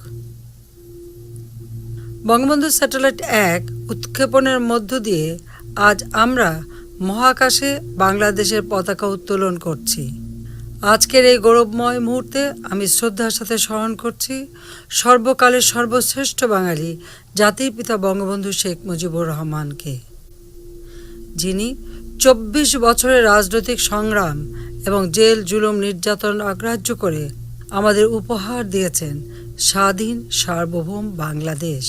বঙ্গবন্ধু স্যাটেলাইট 1 উৎক্ষেপণের মধ্য দিয়ে আজ আমরা মহাকাশে বাংলাদেশের পতাকা উত্তোলন করছি। আজকের এই গৌরবময় মুহূর্তে আমি শ্রদ্ধার সাথে স্মরণ করছি সর্বকালের সর্বশ্রেষ্ঠ বাঙালি জাতির পিতা বঙ্গবন্ধু শেখ মুজিবুর রহমানকে, যিনি 24 বছরের রাজনৈতিক সংগ্রাম এবং জেল জুলুম নির্যাতন অগ্রাহ্য করে আমাদের উপহার দিয়েছেন স্বাধীন সার্বভৌম বাংলাদেশ।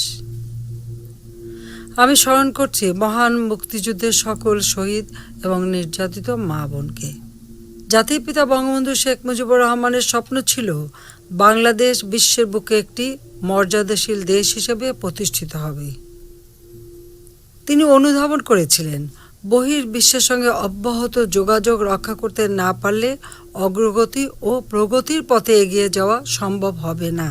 আমি স্মরণ করছি মহান মুক্তিযুদ্ধের সকল শহীদ এবং নির্যাতিত মা বোনকে। জাতির পিতা বঙ্গবন্ধু শেখ মুজিবুর রহমানের স্বপ্ন ছিল বাংলাদেশ বিশ্বের বুকে একটি মর্যাদাশীল দেশ হিসেবে প্রতিষ্ঠিত হবে। তিনি অনুধাবন করেছিলেন বহির্বিশ্বের সঙ্গে অব্যাহত যোগাযোগ রক্ষা করতে না পারলে অগ্রগতি ও প্রগতির পথে এগিয়ে যাওয়া সম্ভব হবে না।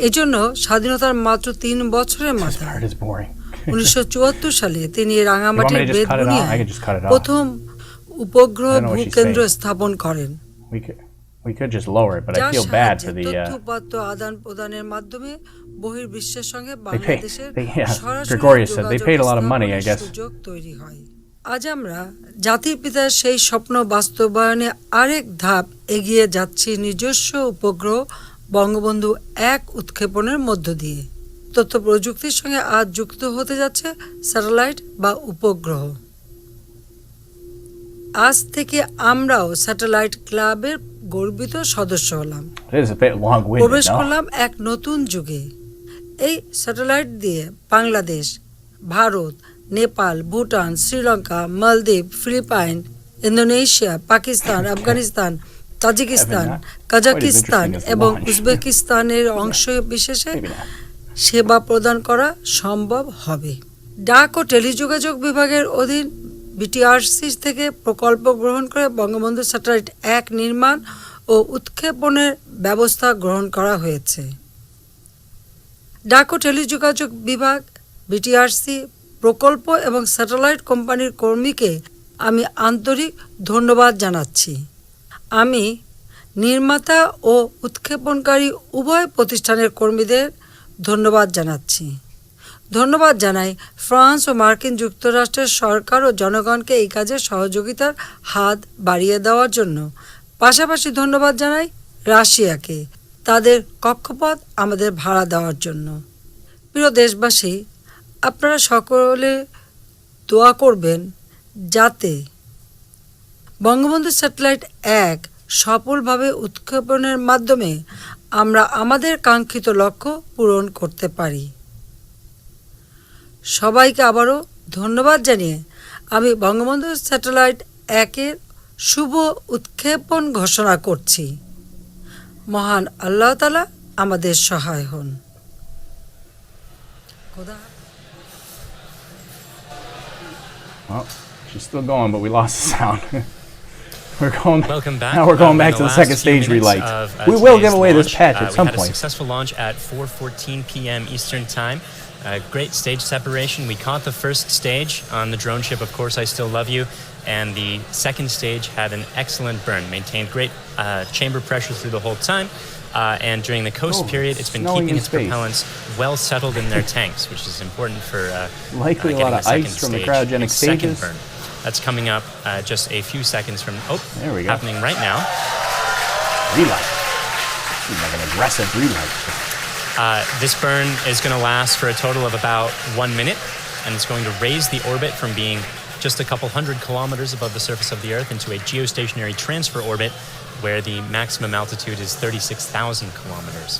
এজন্য স্বাধীনতার মাত্র 3 বছরের মাথায় 1974 সালে তিনি রাঙামাটির বেতবুনিয়ায় প্রথম উপগ্রহ ভূকেন্দ্র স্থাপন করেন। We could just lower it, but I feel bad for the তথ্যপাত্র আদান প্রদানের মাধ্যমে বহির্বিশ্বের সঙ্গে বাংলাদেশের Gregorius said they paid a lot of money, I guess. সুযোগ তৈরি হয়। আজ আমরা জাতির পিতার সেই স্বপ্ন বাস্তবায়নে আরেক ধাপ এগিয়ে যাচ্ছি নিজস্ব উপগ্রহ বঙ্গবন্ধু 1 উৎক্ষেপণের মধ্য দিয়ে। তথ্য প্রযুক্তির সঙ্গে আজ যুক্ত হতে যাচ্ছে স্যাটেলাইট বা উপগ্রহ। আজ থেকে আমরাও স্যাটেলাইট ক্লাবের গর্বিত সদস্য হলাম। প্রবেশ করলাম এক নতুন যুগে। এই স্যাটেলাইট দিয়ে Bangladesh, Bharat, Nepal, Bhutan, Sri Lanka, Maldives, Philippines, Indonesia, Pakistan, Afghanistan, Tajikistan, Kazakhstan এবং উজবেকিস্তানের অংশ বিশেষে সেবা প্রদান করা সম্ভব হবে। ডাক ও টেলিযোগাযোগ বিভাগের অধীন বিটিআরসি থেকে প্রকল্প গ্রহণ করে বঙ্গবন্ধু স্যাটেলাইট 1 নির্মাণ ও উৎক্ষেপণের ব্যবস্থা গ্রহণ করা হয়েছে। ডাক ও টেলিযোগাযোগ বিভাগ, বিটিআরসি, প্রকল্প এবং স্যাটেলাইট কোম্পানির কর্মীকে আমি আন্তরিক ধন্যবাদ জানাচ্ছি। আমি নির্মাতা ও উৎক্ষেপণকারী উভয় প্রতিষ্ঠানের কর্মীদের ধন্যবাদ জানাচ্ছি। ধন্যবাদ জানাই ফ্রান্স ও মার্কিন যুক্তরাষ্ট্রের সরকার ও জনগণকে এই কাজে সহযোগিতার হাত বাড়িয়ে দেওয়ার জন্য। পাশাপাশি ধন্যবাদ জানাই রাশিয়াকে তাদের কক্ষপথ আমাদের ভাড়া দেওয়ার জন্য। প্রিয় দেশবাসী, আপনারা সকলে দোয়া করবেন যাতে বঙ্গবন্ধু স্যাটেলাইট 1 সফলভাবে উৎক্ষেপণের মাধ্যমে আমরা আমাদের কাঙ্ক্ষিত লক্ষ্য পূরণ করতে পারি। সবাইকে আবারও ধন্যবাদ জানিয়ে আমি বঙ্গবন্ধু স্যাটেলাইট 1-এর শুভ উৎক্ষেপণ ঘোষণা করছি। মহান আল্লাহ তাআলা আমাদের সহায় হন। Well, she's still going, but we lost the sound. Welcome back. Now we're going back to the second stage relight. We will give away this patch at some We had a point. successful launch at 4:14 p.m. Eastern Time. Great stage separation. We caught the first stage on the drone ship, Of Course I Still Love You, and the second stage had an excellent burn, maintained great chamber pressure through the whole time. And during the coast period, it's been keeping its propellants well settled in their tanks, which is important for likely a lot of ice from the cryogenic second stages. burn. That's coming up just a few seconds from there we go. happening right now. Relight. Seems like an aggressive relight. This burn is going to last for a total of about 1 minute, and it's going to raise the orbit from being just a couple hundred kilometers above the surface of the Earth into a geostationary transfer orbit where the maximum altitude is 36,000 kilometers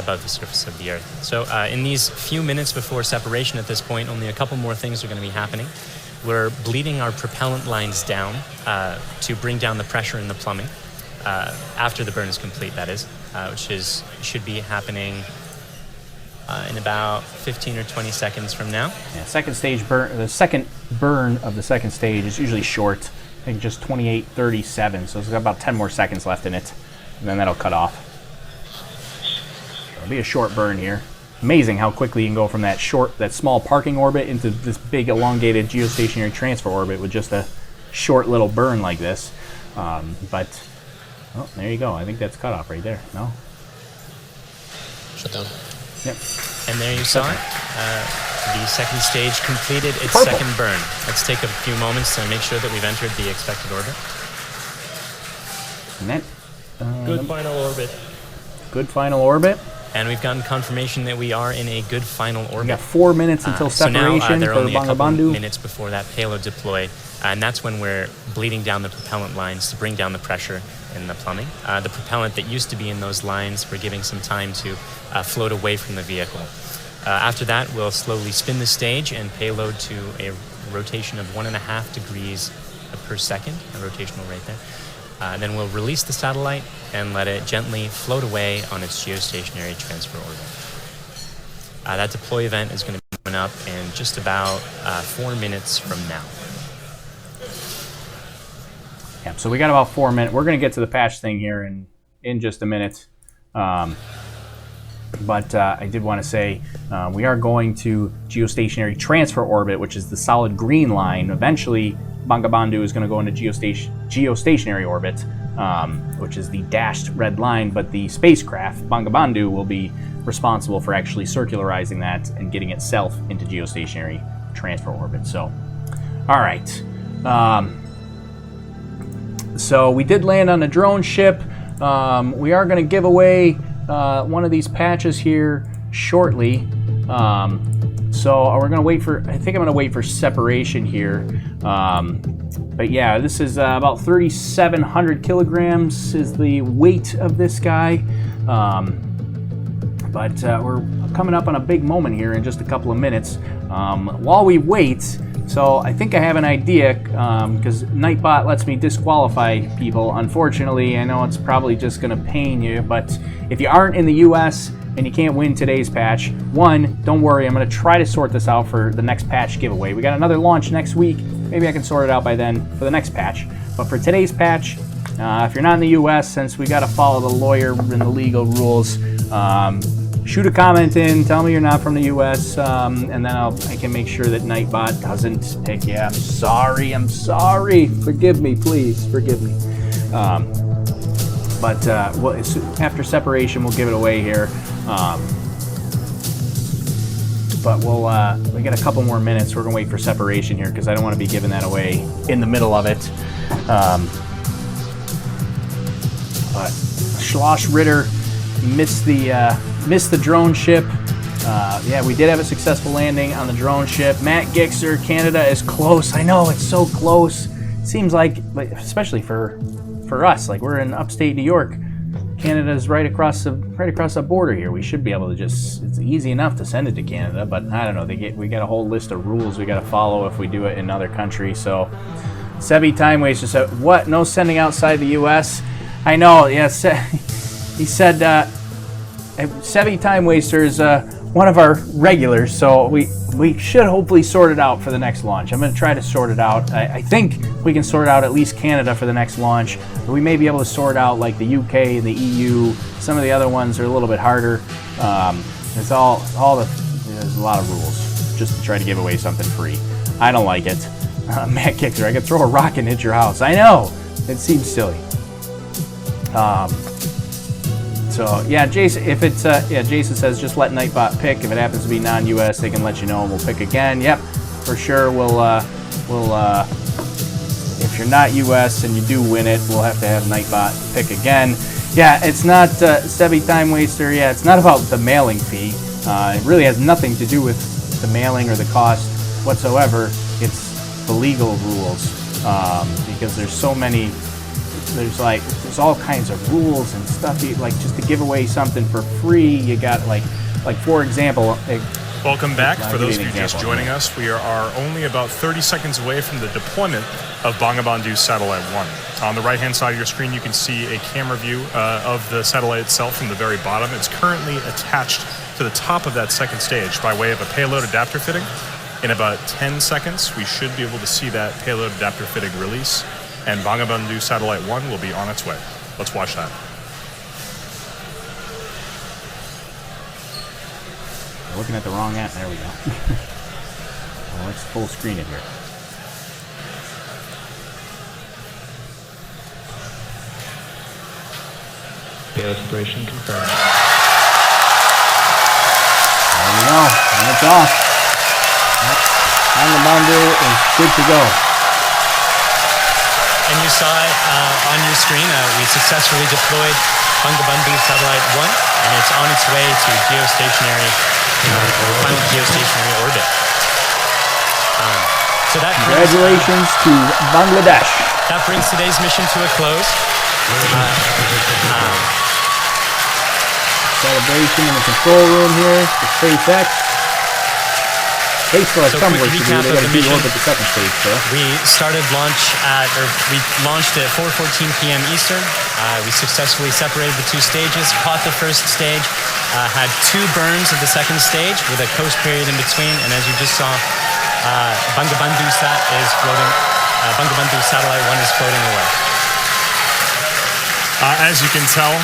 above the surface of the Earth. So in these few minutes before separation at this point, only a couple more things are going to be happening. We're bleeding our propellant lines down to bring down the pressure in the plumbing after the burn is complete, that is, which should be happening in about 15 or 20 seconds from now. Yeah, second stage burn. The second burn of the second stage is usually short. I think just 28:37, so it's got about 10 more seconds left in it, and then that'll cut off. So it'll be a short burn here. Amazing how quickly you can go from that small parking orbit into this big elongated geostationary transfer orbit with just a short little burn like this. But oh, there you go. I think that's cut off right there. No. Shut down. Yep. And there you saw it. The second stage completed its second burn. Let's take a few moments to make sure that we've entered the expected orbit. And that, good final orbit. Good final orbit. And we've gotten confirmation that we are in a good final orbit. We got 4 minutes until separation so now, there are for only a couple Bagabandhu. minutes before that payload deploy, and that's when we're bleeding down the propellant lines to bring down the pressure in the plumbing. The propellant that used to be in those lines, we're giving some time to float away from the vehicle. After that, we'll slowly spin the stage and payload to a rotation of 1.5 degrees per second, a rotational rate there. Then we'll release the satellite and let it gently float away on its geostationary transfer orbit. That deploy event is going to be coming up in just about 4 minutes from now. Yeah, so we got about 4 minutes. We're going to get to the patch thing here in just a minute. But I did want to say we are going to geostationary transfer orbit, which is the solid green line. Eventually, Bangabandhu is going to go into geostationary orbit, which is the dashed red line, but the spacecraft, Bangabandhu, will be responsible for actually circularizing that and getting itself into geostationary transfer orbit. So, all right. So we did land on a drone ship. We are going to give away one of these patches here shortly. So we're going to wait for, I think I'm going to wait for separation here. But yeah, this is about 3,700 kilograms is the weight of this guy. But we're coming up on a big moment here in just a couple of minutes. While we wait, so I think I have an idea, because Nightbot lets me disqualify people. Unfortunately, I know it's probably just going to pain you, but if you aren't in the US and you can't win today's patch, one, don't worry, I'm going to try to sort this out for the next patch giveaway. We got another launch next week. Maybe I can sort it out by then for the next patch. But for today's patch, if you're not in the US, since we got to follow the lawyer and the legal rules, shoot a comment in, tell me you're not from the US, and then I can make sure that Nightbot doesn't pick you. I'm sorry. Forgive me, please, forgive me. But after separation, we'll give it away here. But we got a couple more minutes. We're gonna wait for separation here because I don't want to be giving that away in the middle of it. But Schloss Ritter missed the drone ship. Yeah, we did have a successful landing on the drone ship. Matt Gixer, Canada is close. I know, it's so close. Seems like especially for us, like we're in upstate New York. Canada's right across the border here. We should be able to it's easy enough to send it to Canada, but I don't know. We got a whole list of rules we got to follow if we do it in another country. So Sevi Time Waster said, what? No sending outside the US? I know, yes. He said, Sevi Time Waster is one of our regulars, so we should hopefully sort it out for the next launch. I'm going to try to sort it out. I think we can sort out at least Canada for the next launch, but we may be able to sort out like the UK, the EU. Some of the other ones are a little bit harder. There's a lot of rules just to try to give away something free. I don't like it. Matt Kicker, I could throw a rock and hit your house. I know, it seems silly. So yeah, Jason. If it's Jason says just let Nightbot pick. If it happens to be non-US, they can let you know, and we'll pick again. Yep, for sure. We'll if you're not US and you do win it, we'll have to have Nightbot pick again. Yeah, it's not Sevi Time Waster. Yeah, it's not about the mailing fee. It really has nothing to do with the mailing or the cost whatsoever. It's the legal rules, because there's so many. There's all kinds of rules and stuff. Like just to give away something for free, you got like for example. Welcome back. For those of you just joining us, we are only about 30 seconds away from the deployment of Bangabandhu Satellite 1. On the right-hand side of your screen, you can see a camera view of the satellite itself from the very bottom. It's currently attached to the top of that second stage by way of a payload adapter fitting. In about 10 seconds, we should be able to see that payload adapter fitting release, and Bangabandhu Satellite 1 will be on its way. Let's watch that. We're looking at the wrong app. There we go. Well, let's full screen it here. Payload separation confirmed. There we go. And it's off. Bangabandhu is good to go. And you saw it on your screen. We successfully deployed Bangabandhu Satellite 1, and it's on its way to final geostationary orbit. So that congratulations to Bangladesh. That brings today's mission to a close. Celebration in the control room here for SpaceX. Space Force quick recap of the mission. The second stage, so. We launched at 4:14 p.m. Eastern. We successfully separated the two stages, caught the first stage, had two burns of the second stage with a coast period in between, and as you just saw, Bangabandhu Satellite 1 is floating away. As you can tell,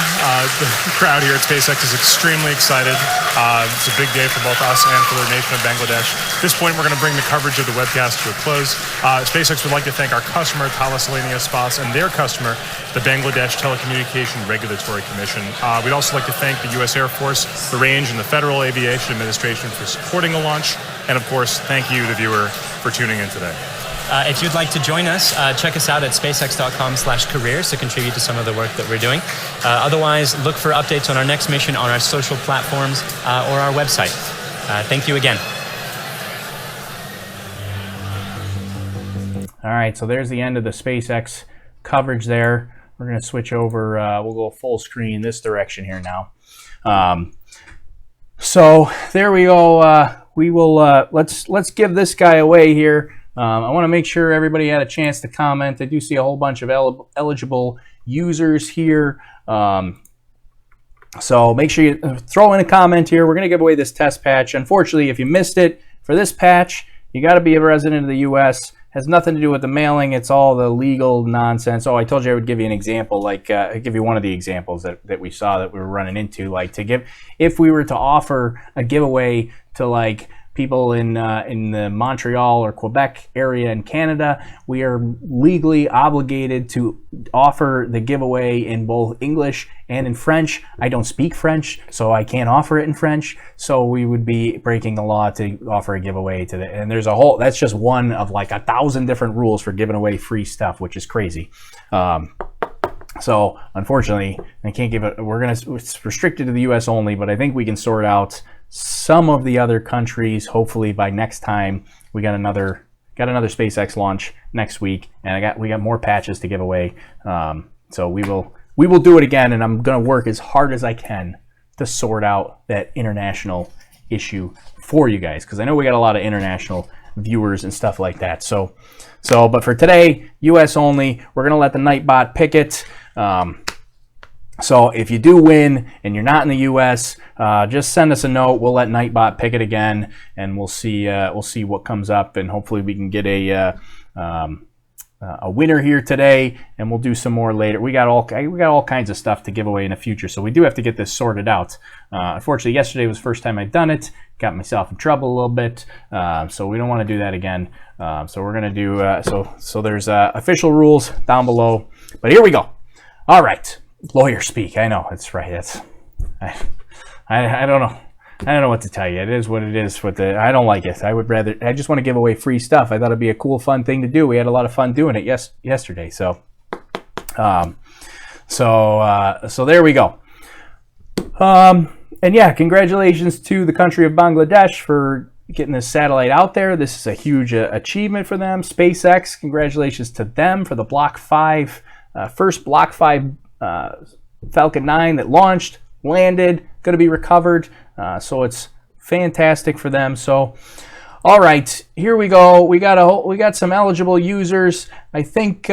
the crowd here at SpaceX is extremely excited. It's a big day for both us and for the nation of Bangladesh. At this point, we're going to bring the coverage of the webcast to a close. SpaceX would like to thank our customer, Thales Aleinia Space, and their customer, the Bangladesh Telecommunication Regulatory Commission. We'd also like to thank the U.S. Air Force, the Range, and the Federal Aviation Administration for supporting the launch. And of course, thank you, the viewer, for tuning in today. If you'd like to join us, check us out at spacex.com/careers to contribute to some of the work that we're doing. Otherwise, look for updates on our next mission on our social platforms or our website. Thank you again. All right, so there's the end of the SpaceX coverage there. We're going to switch over. We'll go full screen this direction here now. So there we go. We will let's give this guy away here. I want to make sure everybody had a chance to comment. I do see a whole bunch of eligible users here. So make sure you throw in a comment here. We're going to give away this test patch. Unfortunately, if you missed it, for this patch, you got to be a resident of the U.S. Has nothing to do with the mailing. It's all the legal nonsense. Oh, I told you I would give you an example. Like, I'll give you one of the examples that we saw that we were running into. Like, to give, if we were to offer a giveaway to like people in the Montreal or Quebec area in Canada, we are legally obligated to offer the giveaway in both English and in French. I don't speak French, so I can't offer it in French. So we would be breaking the law to offer a giveaway to and there's a whole, that's just one of like 1,000 different rules for giving away free stuff, which is crazy. So unfortunately, I can't give it, it's restricted to the US only, but I think we can sort out some of the other countries. Hopefully by next time. We got another SpaceX launch next week, and we got more patches to give away. So we will do it again, and I'm gonna work as hard as I can to sort out that international issue for you guys, because I know we got a lot of international viewers and stuff like that. So but for today, US only. We're gonna let the Nightbot pick it. So if you do win and you're not in the U.S., just send us a note. We'll let Nightbot pick it again, and we'll see what comes up, and hopefully we can get a winner here today, and we'll do some more later. We got all kinds of stuff to give away in the future, so we do have to get this sorted out. Unfortunately, yesterday was the first time I'd done it. Got myself in trouble a little bit, so we don't want to do that again. So we're gonna do so there's official rules down below, but here we go. All right. Lawyer speak. I know, it's right. That's I don't know. I don't know what to tell you. It is what it is. I don't like it. I just want to give away free stuff. I thought it'd be a cool, fun thing to do. We had a lot of fun doing it yesterday. So there we go. And yeah, congratulations to the country of Bangladesh for getting this satellite out there. This is a huge achievement for them. SpaceX, congratulations to them for the Block 5, first Block 5 Falcon 9 that launched, landed, going to be recovered. So it's fantastic for them. So, all right, here we go. We got some eligible users. I think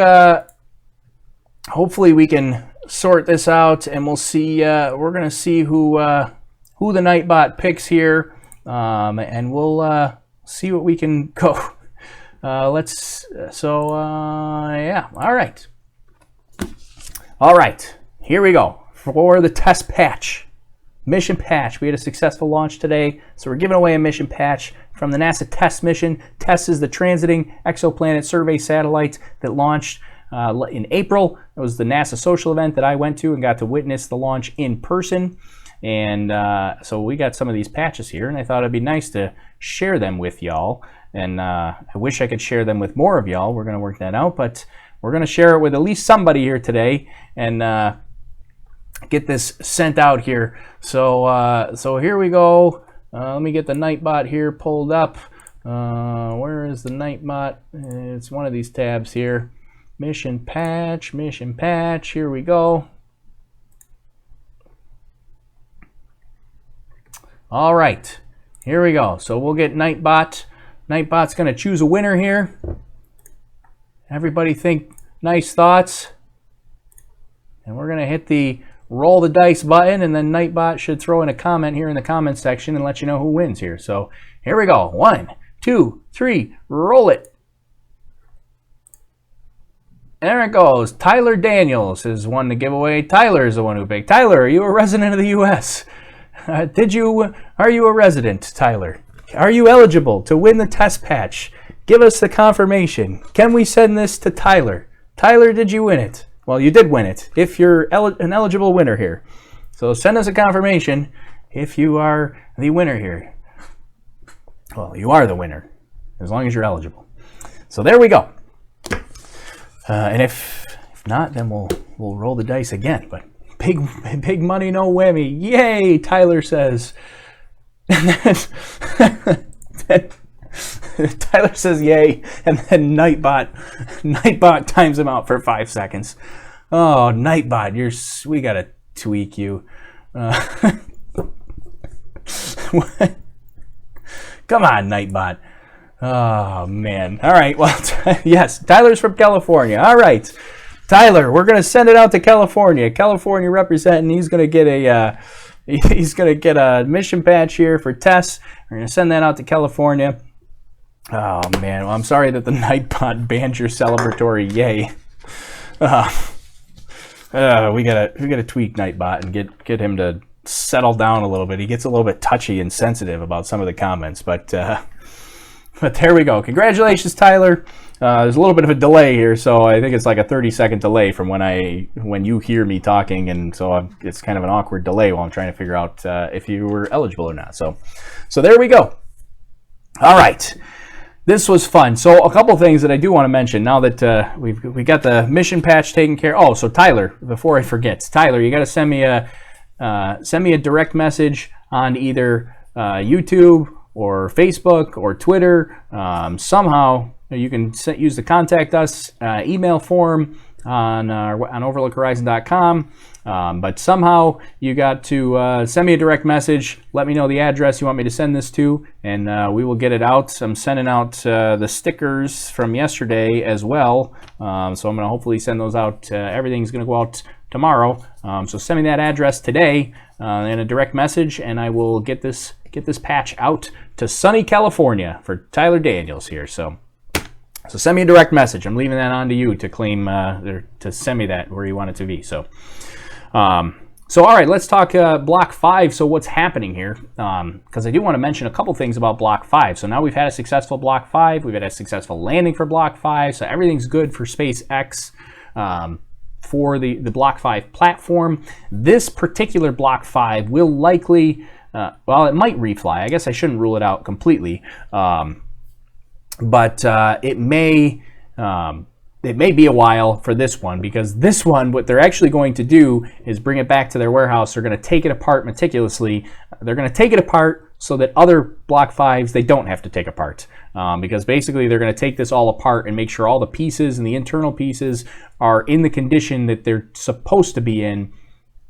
hopefully we can sort this out, and we'll see. We're going to see who the Nightbot picks here, and we'll see what we can go. Yeah. All right, here we go for the test patch, mission patch. We had a successful launch today, so we're giving away a mission patch from the NASA TESS mission. TESS is the Transiting Exoplanet Survey satellite that launched in April. It was the NASA social event that I went to and got to witness the launch in person. And so we got some of these patches here, and I thought it'd be nice to share them with y'all. And I wish I could share them with more of y'all. We're going to work that out, but we're going to share it with at least somebody here today, and get this sent out here. So here we go. Let me get the Nightbot here pulled up. Where is the Nightbot? It's one of these tabs here. Mission patch. Here we go. All right, here we go. So we'll get Nightbot. Nightbot's going to choose a winner here. Everybody think nice thoughts. And we're going to hit the roll the dice button, and then Nightbot should throw in a comment here in the comment section and let you know who wins here. So here we go. 1, 2, 3, roll it. There it goes. Tyler Daniels is one to give away. Tyler is the one who picked. Tyler, are you a resident of the U.S.? Are you a resident, Tyler? Are you eligible to win the test patch? Give us the confirmation. Can we send this to Tyler? Tyler, did you win it? Well, you did win it, if you're an eligible winner here. So send us a confirmation if you are the winner here. Well, you are the winner, as long as you're eligible. So there we go. And if not, then we'll roll the dice again. But big money, no whammy. Yay, Tyler says. Tyler says yay, and then Nightbot times him out for 5 seconds. Oh, Nightbot, we gotta tweak you. Come on, Nightbot. Oh, man. All right. Well, yes, Tyler's from California. All right. Tyler, we're going to send it out to California. California representing. He's going to get a mission patch here for Tess. We're going to send that out to California. Oh, man. Well, I'm sorry that the Nightbot banned your celebratory yay. We gotta tweak Nightbot and get him to settle down a little bit. He gets a little bit touchy and sensitive about some of the comments, but there we go. Congratulations, Tyler. There's a little bit of a delay here, so I think it's like a 30-second delay from when you hear me talking, and so it's kind of an awkward delay while I'm trying to figure out if you were eligible or not. So there we go. All right. This was fun. So a couple things that I do want to mention now that we got the mission patch taken care of. Oh, so Tyler, before I forget, Tyler, you got to send me a direct message on either YouTube or Facebook or Twitter. Somehow you can use the contact us email form on overlookhorizon.com. But somehow you got to send me a direct message, let me know the address you want me to send this to, and we will get it out. I'm sending out the stickers from yesterday as well, so I'm going to hopefully send those out. Everything's going to go out tomorrow, so send me that address today in a direct message, and I will get this patch out to sunny California for Tyler Daniels here. So send me a direct message. I'm leaving that on to you to claim or to send me that where you want it to be. So all right, let's talk Block 5. So what's happening here? Because I do want to mention a couple things about Block 5. So now we've had a successful Block 5. We've had a successful landing for Block 5. So everything's good for SpaceX for the Block 5 platform. This particular Block 5 will likely, well, it might refly. I guess I shouldn't rule it out completely. But it may be a while for this one, because this one, what they're actually going to do is bring it back to their warehouse. They're going to take it apart meticulously. They're going to take it apart so that other Block 5s, they don't have to take apart. Because basically they're going to take this all apart and make sure all the pieces and the internal pieces are in the condition that they're supposed to be in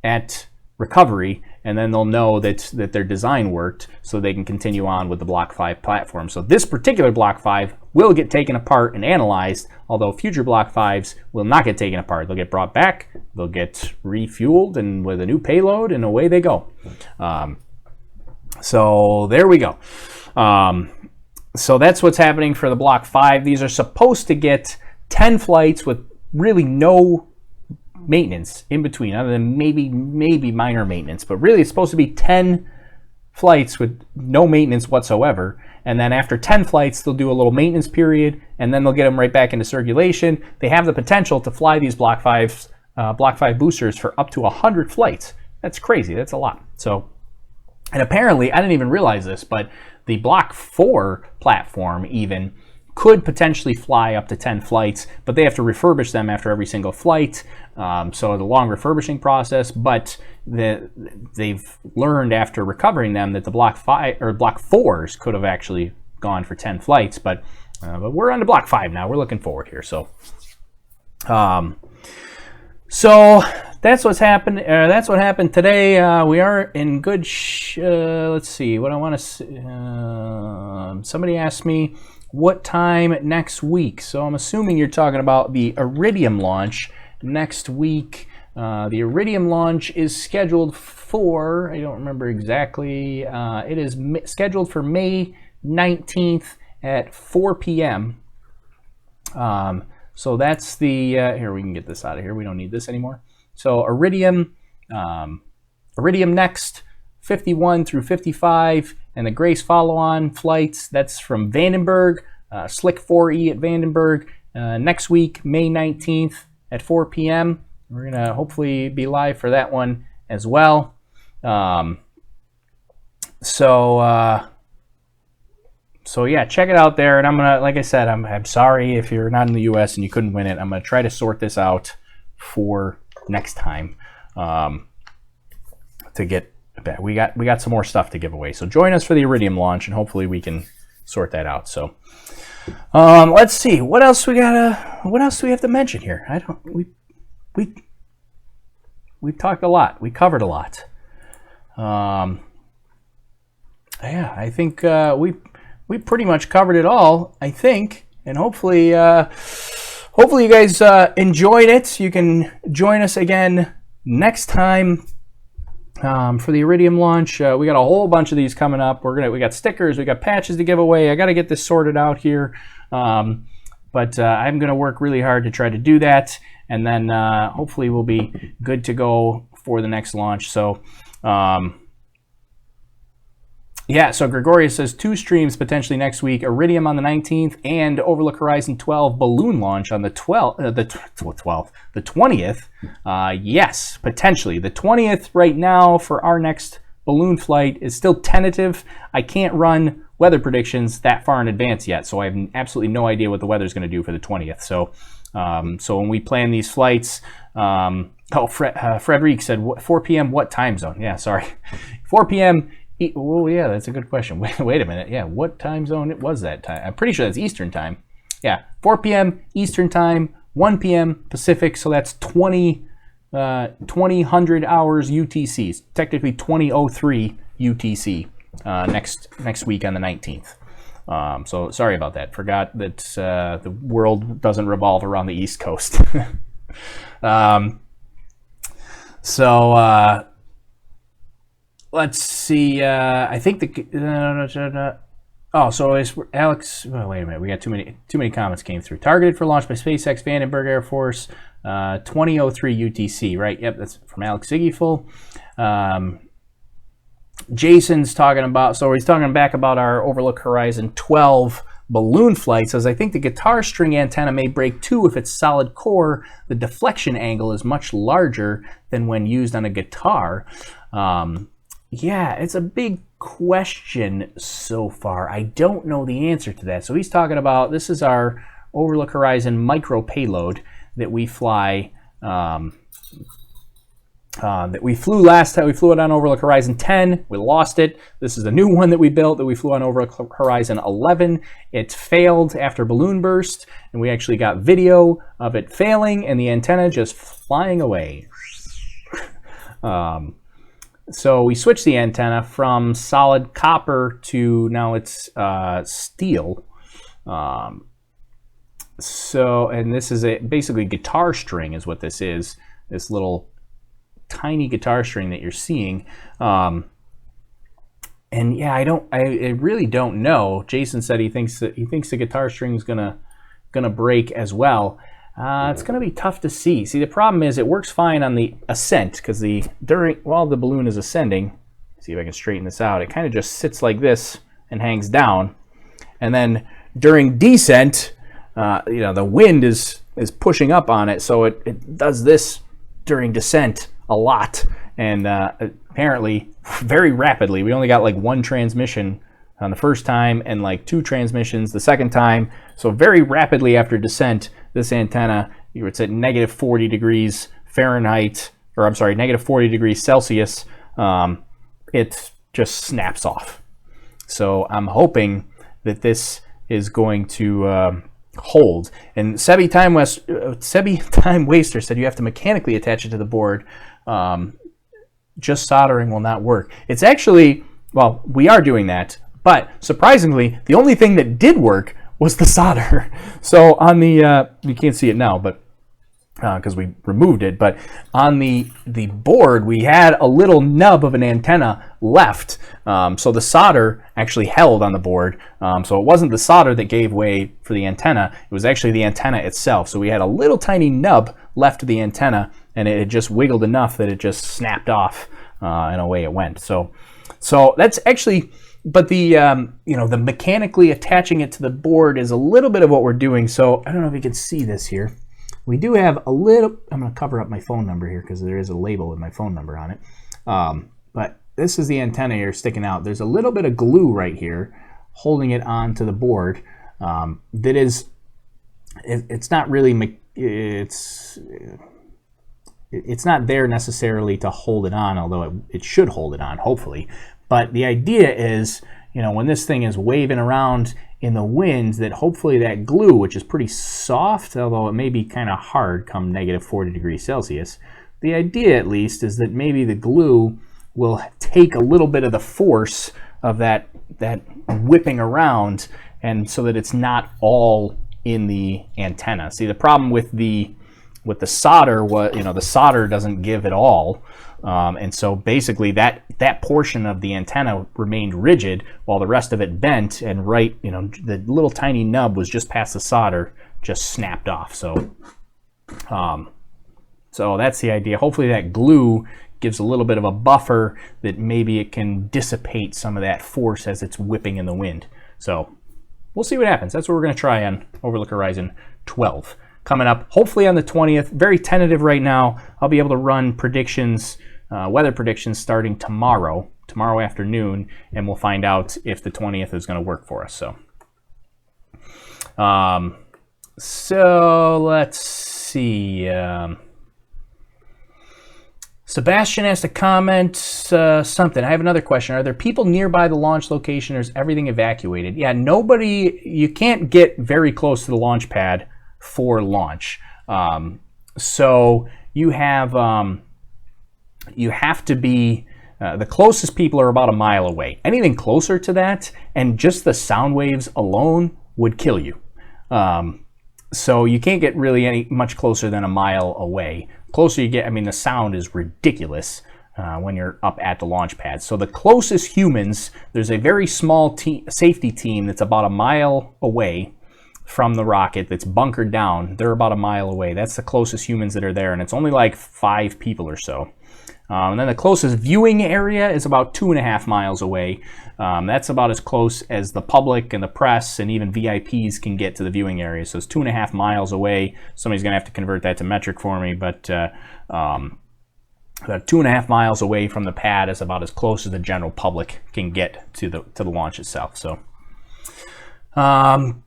at recovery, and then they'll know that their design worked, so they can continue on with the Block 5 platform. So this particular Block 5 will get taken apart and analyzed, although future Block 5s will not get taken apart. They'll get brought back, they'll get refueled, and with a new payload, and away they go. So there we go. So that's what's happening for the Block 5. These are supposed to get 10 flights with really no maintenance in between, other than maybe minor maintenance, but really it's supposed to be 10 flights with no maintenance whatsoever. And then after 10 flights, they'll do a little maintenance period, and then they'll get them right back into circulation. They have the potential to fly these Block 5 boosters for up to 100 flights. That's crazy. That's a lot. So, and apparently, I didn't even realize this, but the Block 4 platform even could potentially fly up to 10 flights, but they have to refurbish them after every single flight. So the long refurbishing process, but they've learned after recovering them that the Block 5 or Block 4s could have actually gone for 10 flights, but we're on to Block 5 now. We're looking forward here. So that's what's happened. That's what happened today. We are in good. Let's see what I want to. Somebody asked me what time next week. So I'm assuming you're talking about the Iridium launch next week. The Iridium launch is scheduled for, I don't remember exactly, it is scheduled for May 19th at 4 p.m. So that's the, here, we can get this out of here. We don't need this anymore. So Iridium Next, 51 through 55, and the Grace follow-on flights, that's from Vandenberg, Slick 4E at Vandenberg, next week, May 19th at 4 p.m. We're going to hopefully be live for that one as well. So yeah, check it out there. And I'm going to, like I said, I'm sorry if you're not in the U.S. and you couldn't win it. I'm going to try to sort this out for next time to get back. We got some more stuff to give away. So join us for the Iridium launch, and hopefully we can sort that out. So let's see what else we got. What else do we have to mention here? We've talked a lot. We covered a lot. yeah, I think we pretty much covered it all, I think, and hopefully you guys enjoyed it. You can join us again next time for the Iridium launch. We got a whole bunch of these coming up. We got stickers, we got patches to give away. I got to get this sorted out here, but I'm going to work really hard to try to do that, and then hopefully we'll be good to go for the next launch. So yeah, so Gregorius says 2 streams potentially next week, Iridium on the 19th and Overlook Horizon 12 balloon launch on the 20th. Yes, potentially. The 20th right now for our next balloon flight is still tentative. I can't run weather predictions that far in advance yet, so I have absolutely no idea what the weather's going to do for the 20th. So so when we plan these flights, Frederic said 4 p.m. what time zone? Yeah, sorry. 4 p.m. Oh, yeah, that's a good question. Wait a minute. Yeah, what time zone was that time? I'm pretty sure that's Eastern time. Yeah, 4 p.m. Eastern time, 1 p.m. Pacific, so that's 2000 hours UTC. Technically 2003 UTC next week on the 19th. So sorry about that. Forgot that the world doesn't revolve around the East Coast. Let's see. I think so is Alex. Oh, wait a minute. We got too many comments came through. Targeted for launch by SpaceX, Vandenberg Air Force, 2003 UTC. Right. Yep. That's from Alex Ziggyful. Jason's talking about. So he's talking back about our Overlook Horizon 12 balloon flight. Says I think the guitar string antenna may break too if it's solid core. The deflection angle is much larger than when used on a guitar. Yeah, it's a big question so far. I don't know the answer to that. So he's talking about, this is our Overlook Horizon micro payload that we fly, that we flew last time. We flew it on Overlook Horizon 10. We lost it. This is a new one that we built that we flew on Overlook Horizon 11. It failed after balloon burst, and we actually got video of it failing and the antenna just flying away. So we switched the antenna from solid copper to now it's steel. And this is basically guitar string is what this is. This little tiny guitar string that you're seeing. And yeah, I really don't know. Jason said he thinks the guitar string is gonna break as well. It's going to be tough to see. See, the problem is it works fine on the ascent because while the balloon is ascending, see if I can straighten this out, it kind of just sits like this and hangs down. And then during descent, the wind is pushing up on it, so it does this during descent a lot. And apparently very rapidly. We only got like 1 transmission on the first time and like 2 transmissions the second time. So very rapidly after descent, this antenna, it's at negative 40 degrees Fahrenheit, or I'm sorry, negative 40 degrees Celsius. It just snaps off. So I'm hoping that this is going to hold. And Sebi Time Waster said you have to mechanically attach it to the board. Just soldering will not work. It's actually, well, we are doing that. But surprisingly, the only thing that did work was the solder. So on the, you can't see it now, but because we removed it, but on the board, we had a little nub of an antenna left. So the solder actually held on the board. So it wasn't the solder that gave way for the antenna. It was actually the antenna itself. So we had a little tiny nub left of the antenna, and it had just wiggled enough that it just snapped off, and away it went. So that's actually... But the the mechanically attaching it to the board is a little bit of what we're doing. So I don't know if you can see this here. We do have a little. I'm going to cover up my phone number here because there is a label with my phone number on it. But this is the antenna here sticking out. There's a little bit of glue right here holding it onto the board. That is, it's not really. It's not there necessarily to hold it on, although it should hold it on, hopefully. But the idea is, when this thing is waving around in the wind, that hopefully that glue, which is pretty soft, although it may be kind of hard come negative 40 degrees Celsius, the idea at least is that maybe the glue will take a little bit of the force of that whipping around, and so that it's not all in the antenna. See, the problem with the solder was, the solder doesn't give it all, and so basically that portion of the antenna remained rigid while the rest of it bent, and the little tiny nub was just past the solder, just snapped off. So that's the idea. Hopefully that glue gives a little bit of a buffer that maybe it can dissipate some of that force as it's whipping in the wind. So we'll see what happens. That's what we're going to try on Overlook Horizon 12. Coming up, hopefully on the 20th. Very tentative right now. I'll be able to run predictions, weather predictions starting tomorrow afternoon, and we'll find out if the 20th is going to work for us. So let's see. Sebastian has to comment something. I have another question. Are there people nearby the launch location, or is everything evacuated? Yeah, you can't get very close to the launch pad for launch. So you have to be, the closest people are about a mile away. Anything closer to that, and just the sound waves alone would kill you. So you can't get really much closer than a mile away. Closer you get, the sound is ridiculous when you're up at the launch pad. So the closest humans, there's a very small safety team that's about a mile away from the rocket that's bunkered down. They're about a mile away. That's the closest humans that are there, and it's only like 5 people or so. And then the closest viewing area is about 2.5 miles away. That's about as close as the public and the press and even VIPs can get to the viewing area. So it's 2.5 miles away. Somebody's going to have to convert that to metric for me, but about 2.5 miles away from the pad is about as close as the general public can get to the launch itself. So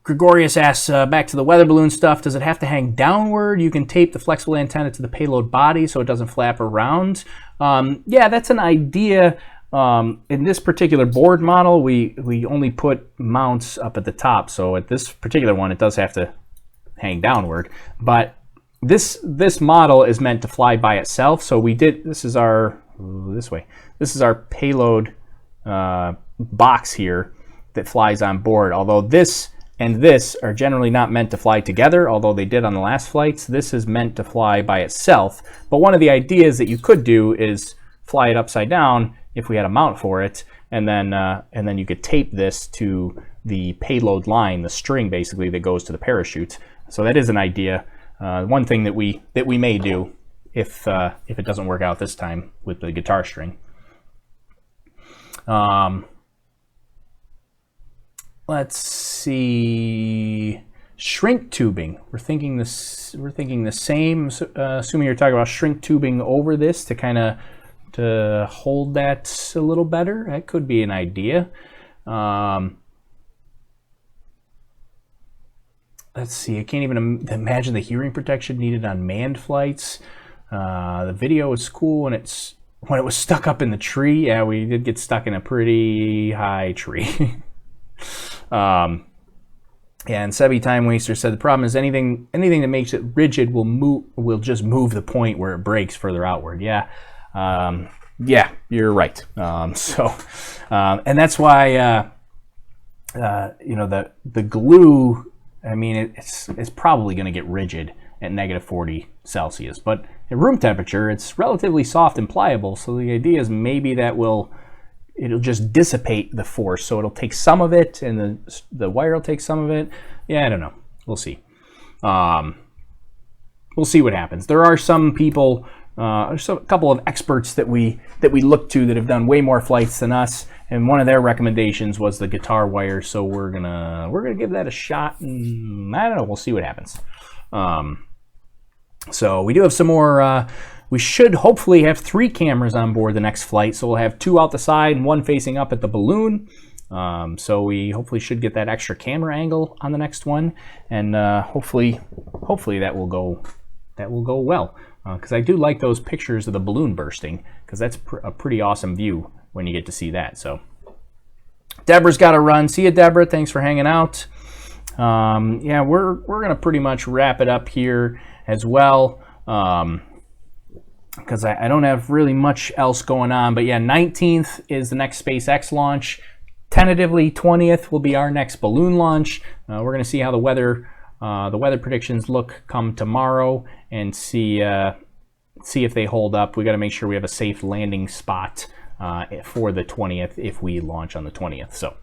Gregorius asks, back to the weather balloon stuff, does it have to hang downward? You can tape the flexible antenna to the payload body so it doesn't flap around. Yeah, that's an idea. In this particular board model, we only put mounts up at the top, so at this particular one it does have to hang downward. But this model is meant to fly by itself, so this is our payload box here that flies on board. Although this and this are generally not meant to fly together, although they did on the last flights, this is meant to fly by itself. But one of the ideas that you could do is fly it upside down if we had a mount for it, and then you could tape this to the payload line, the string basically that goes to the parachute. So that is an idea. One thing that we may do if it doesn't work out this time with the guitar string. Let's see. Shrink tubing. We're thinking the same. Assuming you're talking about shrink tubing over this to kind of hold that a little better. That could be an idea. Let's see. I can't even imagine the hearing protection needed on manned flights. The video was cool when it was stuck up in the tree. Yeah, we did get stuck in a pretty high tree. Yeah, and Sebi Time Waster said the problem is anything that makes it rigid will just move the point where it breaks further outward. Yeah, yeah, you're right. And that's why the glue. I mean, it's probably going to get rigid at -40 Celsius, but at room temperature, it's relatively soft and pliable. So the idea is maybe that it'll just dissipate the force, so it'll take some of it, and the wire will take some of it. Yeah, I don't know. We'll see. We'll see what happens. There are some people, there's a couple of experts that we look to that have done way more flights than us, and one of their recommendations was the guitar wire. So we're gonna give that a shot, and I don't know. We'll see what happens. So we do have some more. We should hopefully have 3 cameras on board the next flight. So we'll have 2 out the side and 1 facing up at the balloon. So we hopefully should get that extra camera angle on the next one, and hopefully that will go well. Because I do like those pictures of the balloon bursting, because that's a pretty awesome view when you get to see that. So Deborah's got to run. See you, Deborah. Thanks for hanging out. Yeah, we're gonna pretty much wrap it up here as well. Because I don't have really much else going on. But yeah, 19th is the next SpaceX launch. tentatively 20th will be our next balloon launch. We're going to see how the weather predictions look come tomorrow and see if they hold up. We got to make sure we have a safe landing spot for the 20th if we launch on the 20th. So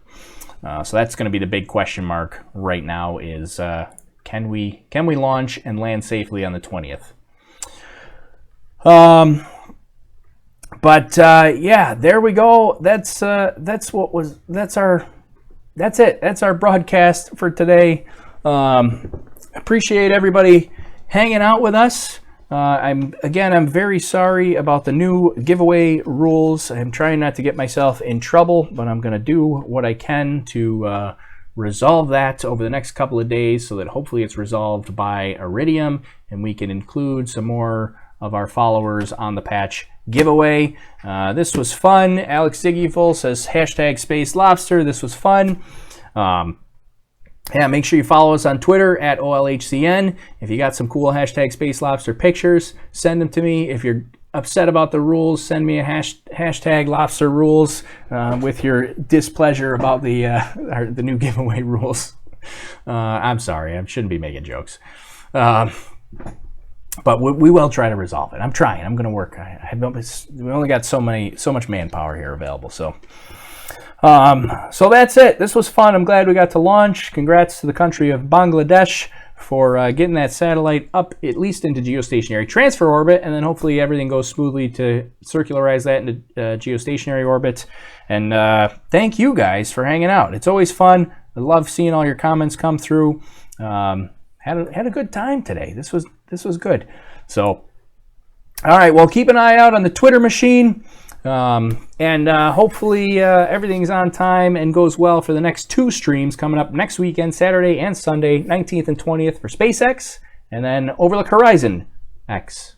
that's going to be the big question mark right now is can we launch and land safely on the 20th? But yeah, there we go. That's it. That's our broadcast for today. Appreciate everybody hanging out with us. I'm very sorry about the new giveaway rules. I'm trying not to get myself in trouble, but I'm going to do what I can to resolve that over the next couple of days so that hopefully it's resolved by Iridium and we can include some more of our followers on the patch giveaway. This was fun. Alex Ziggyful says #SpaceLobster. This was fun. Yeah, make sure you follow us on Twitter at OLHCN. If you got some cool #SpaceLobster pictures, send them to me. If you're upset about the rules, send me a #LobsterRules with your displeasure about the new giveaway rules. I'm sorry, I shouldn't be making jokes. But we will try to resolve it. I'm trying. I'm going to work. We only got so much manpower here available. So that's it. This was fun. I'm glad we got to launch. Congrats to the country of Bangladesh for getting that satellite up at least into geostationary transfer orbit, and then hopefully everything goes smoothly to circularize that into geostationary orbit. And thank you guys for hanging out. It's always fun. I love seeing all your comments come through. Had a good time today. This was good. So, all right. Well, keep an eye out on the Twitter machine, and hopefully everything's on time and goes well for the next 2 streams coming up next weekend, Saturday and Sunday, 19th and 20th for SpaceX, and then Overlook Horizon X.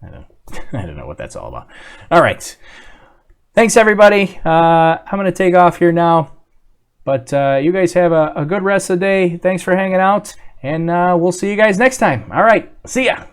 I don't know what that's all about. All right. Thanks, everybody. I'm going to take off here now, but you guys have a good rest of the day. Thanks for hanging out. And we'll see you guys next time. All right. See ya.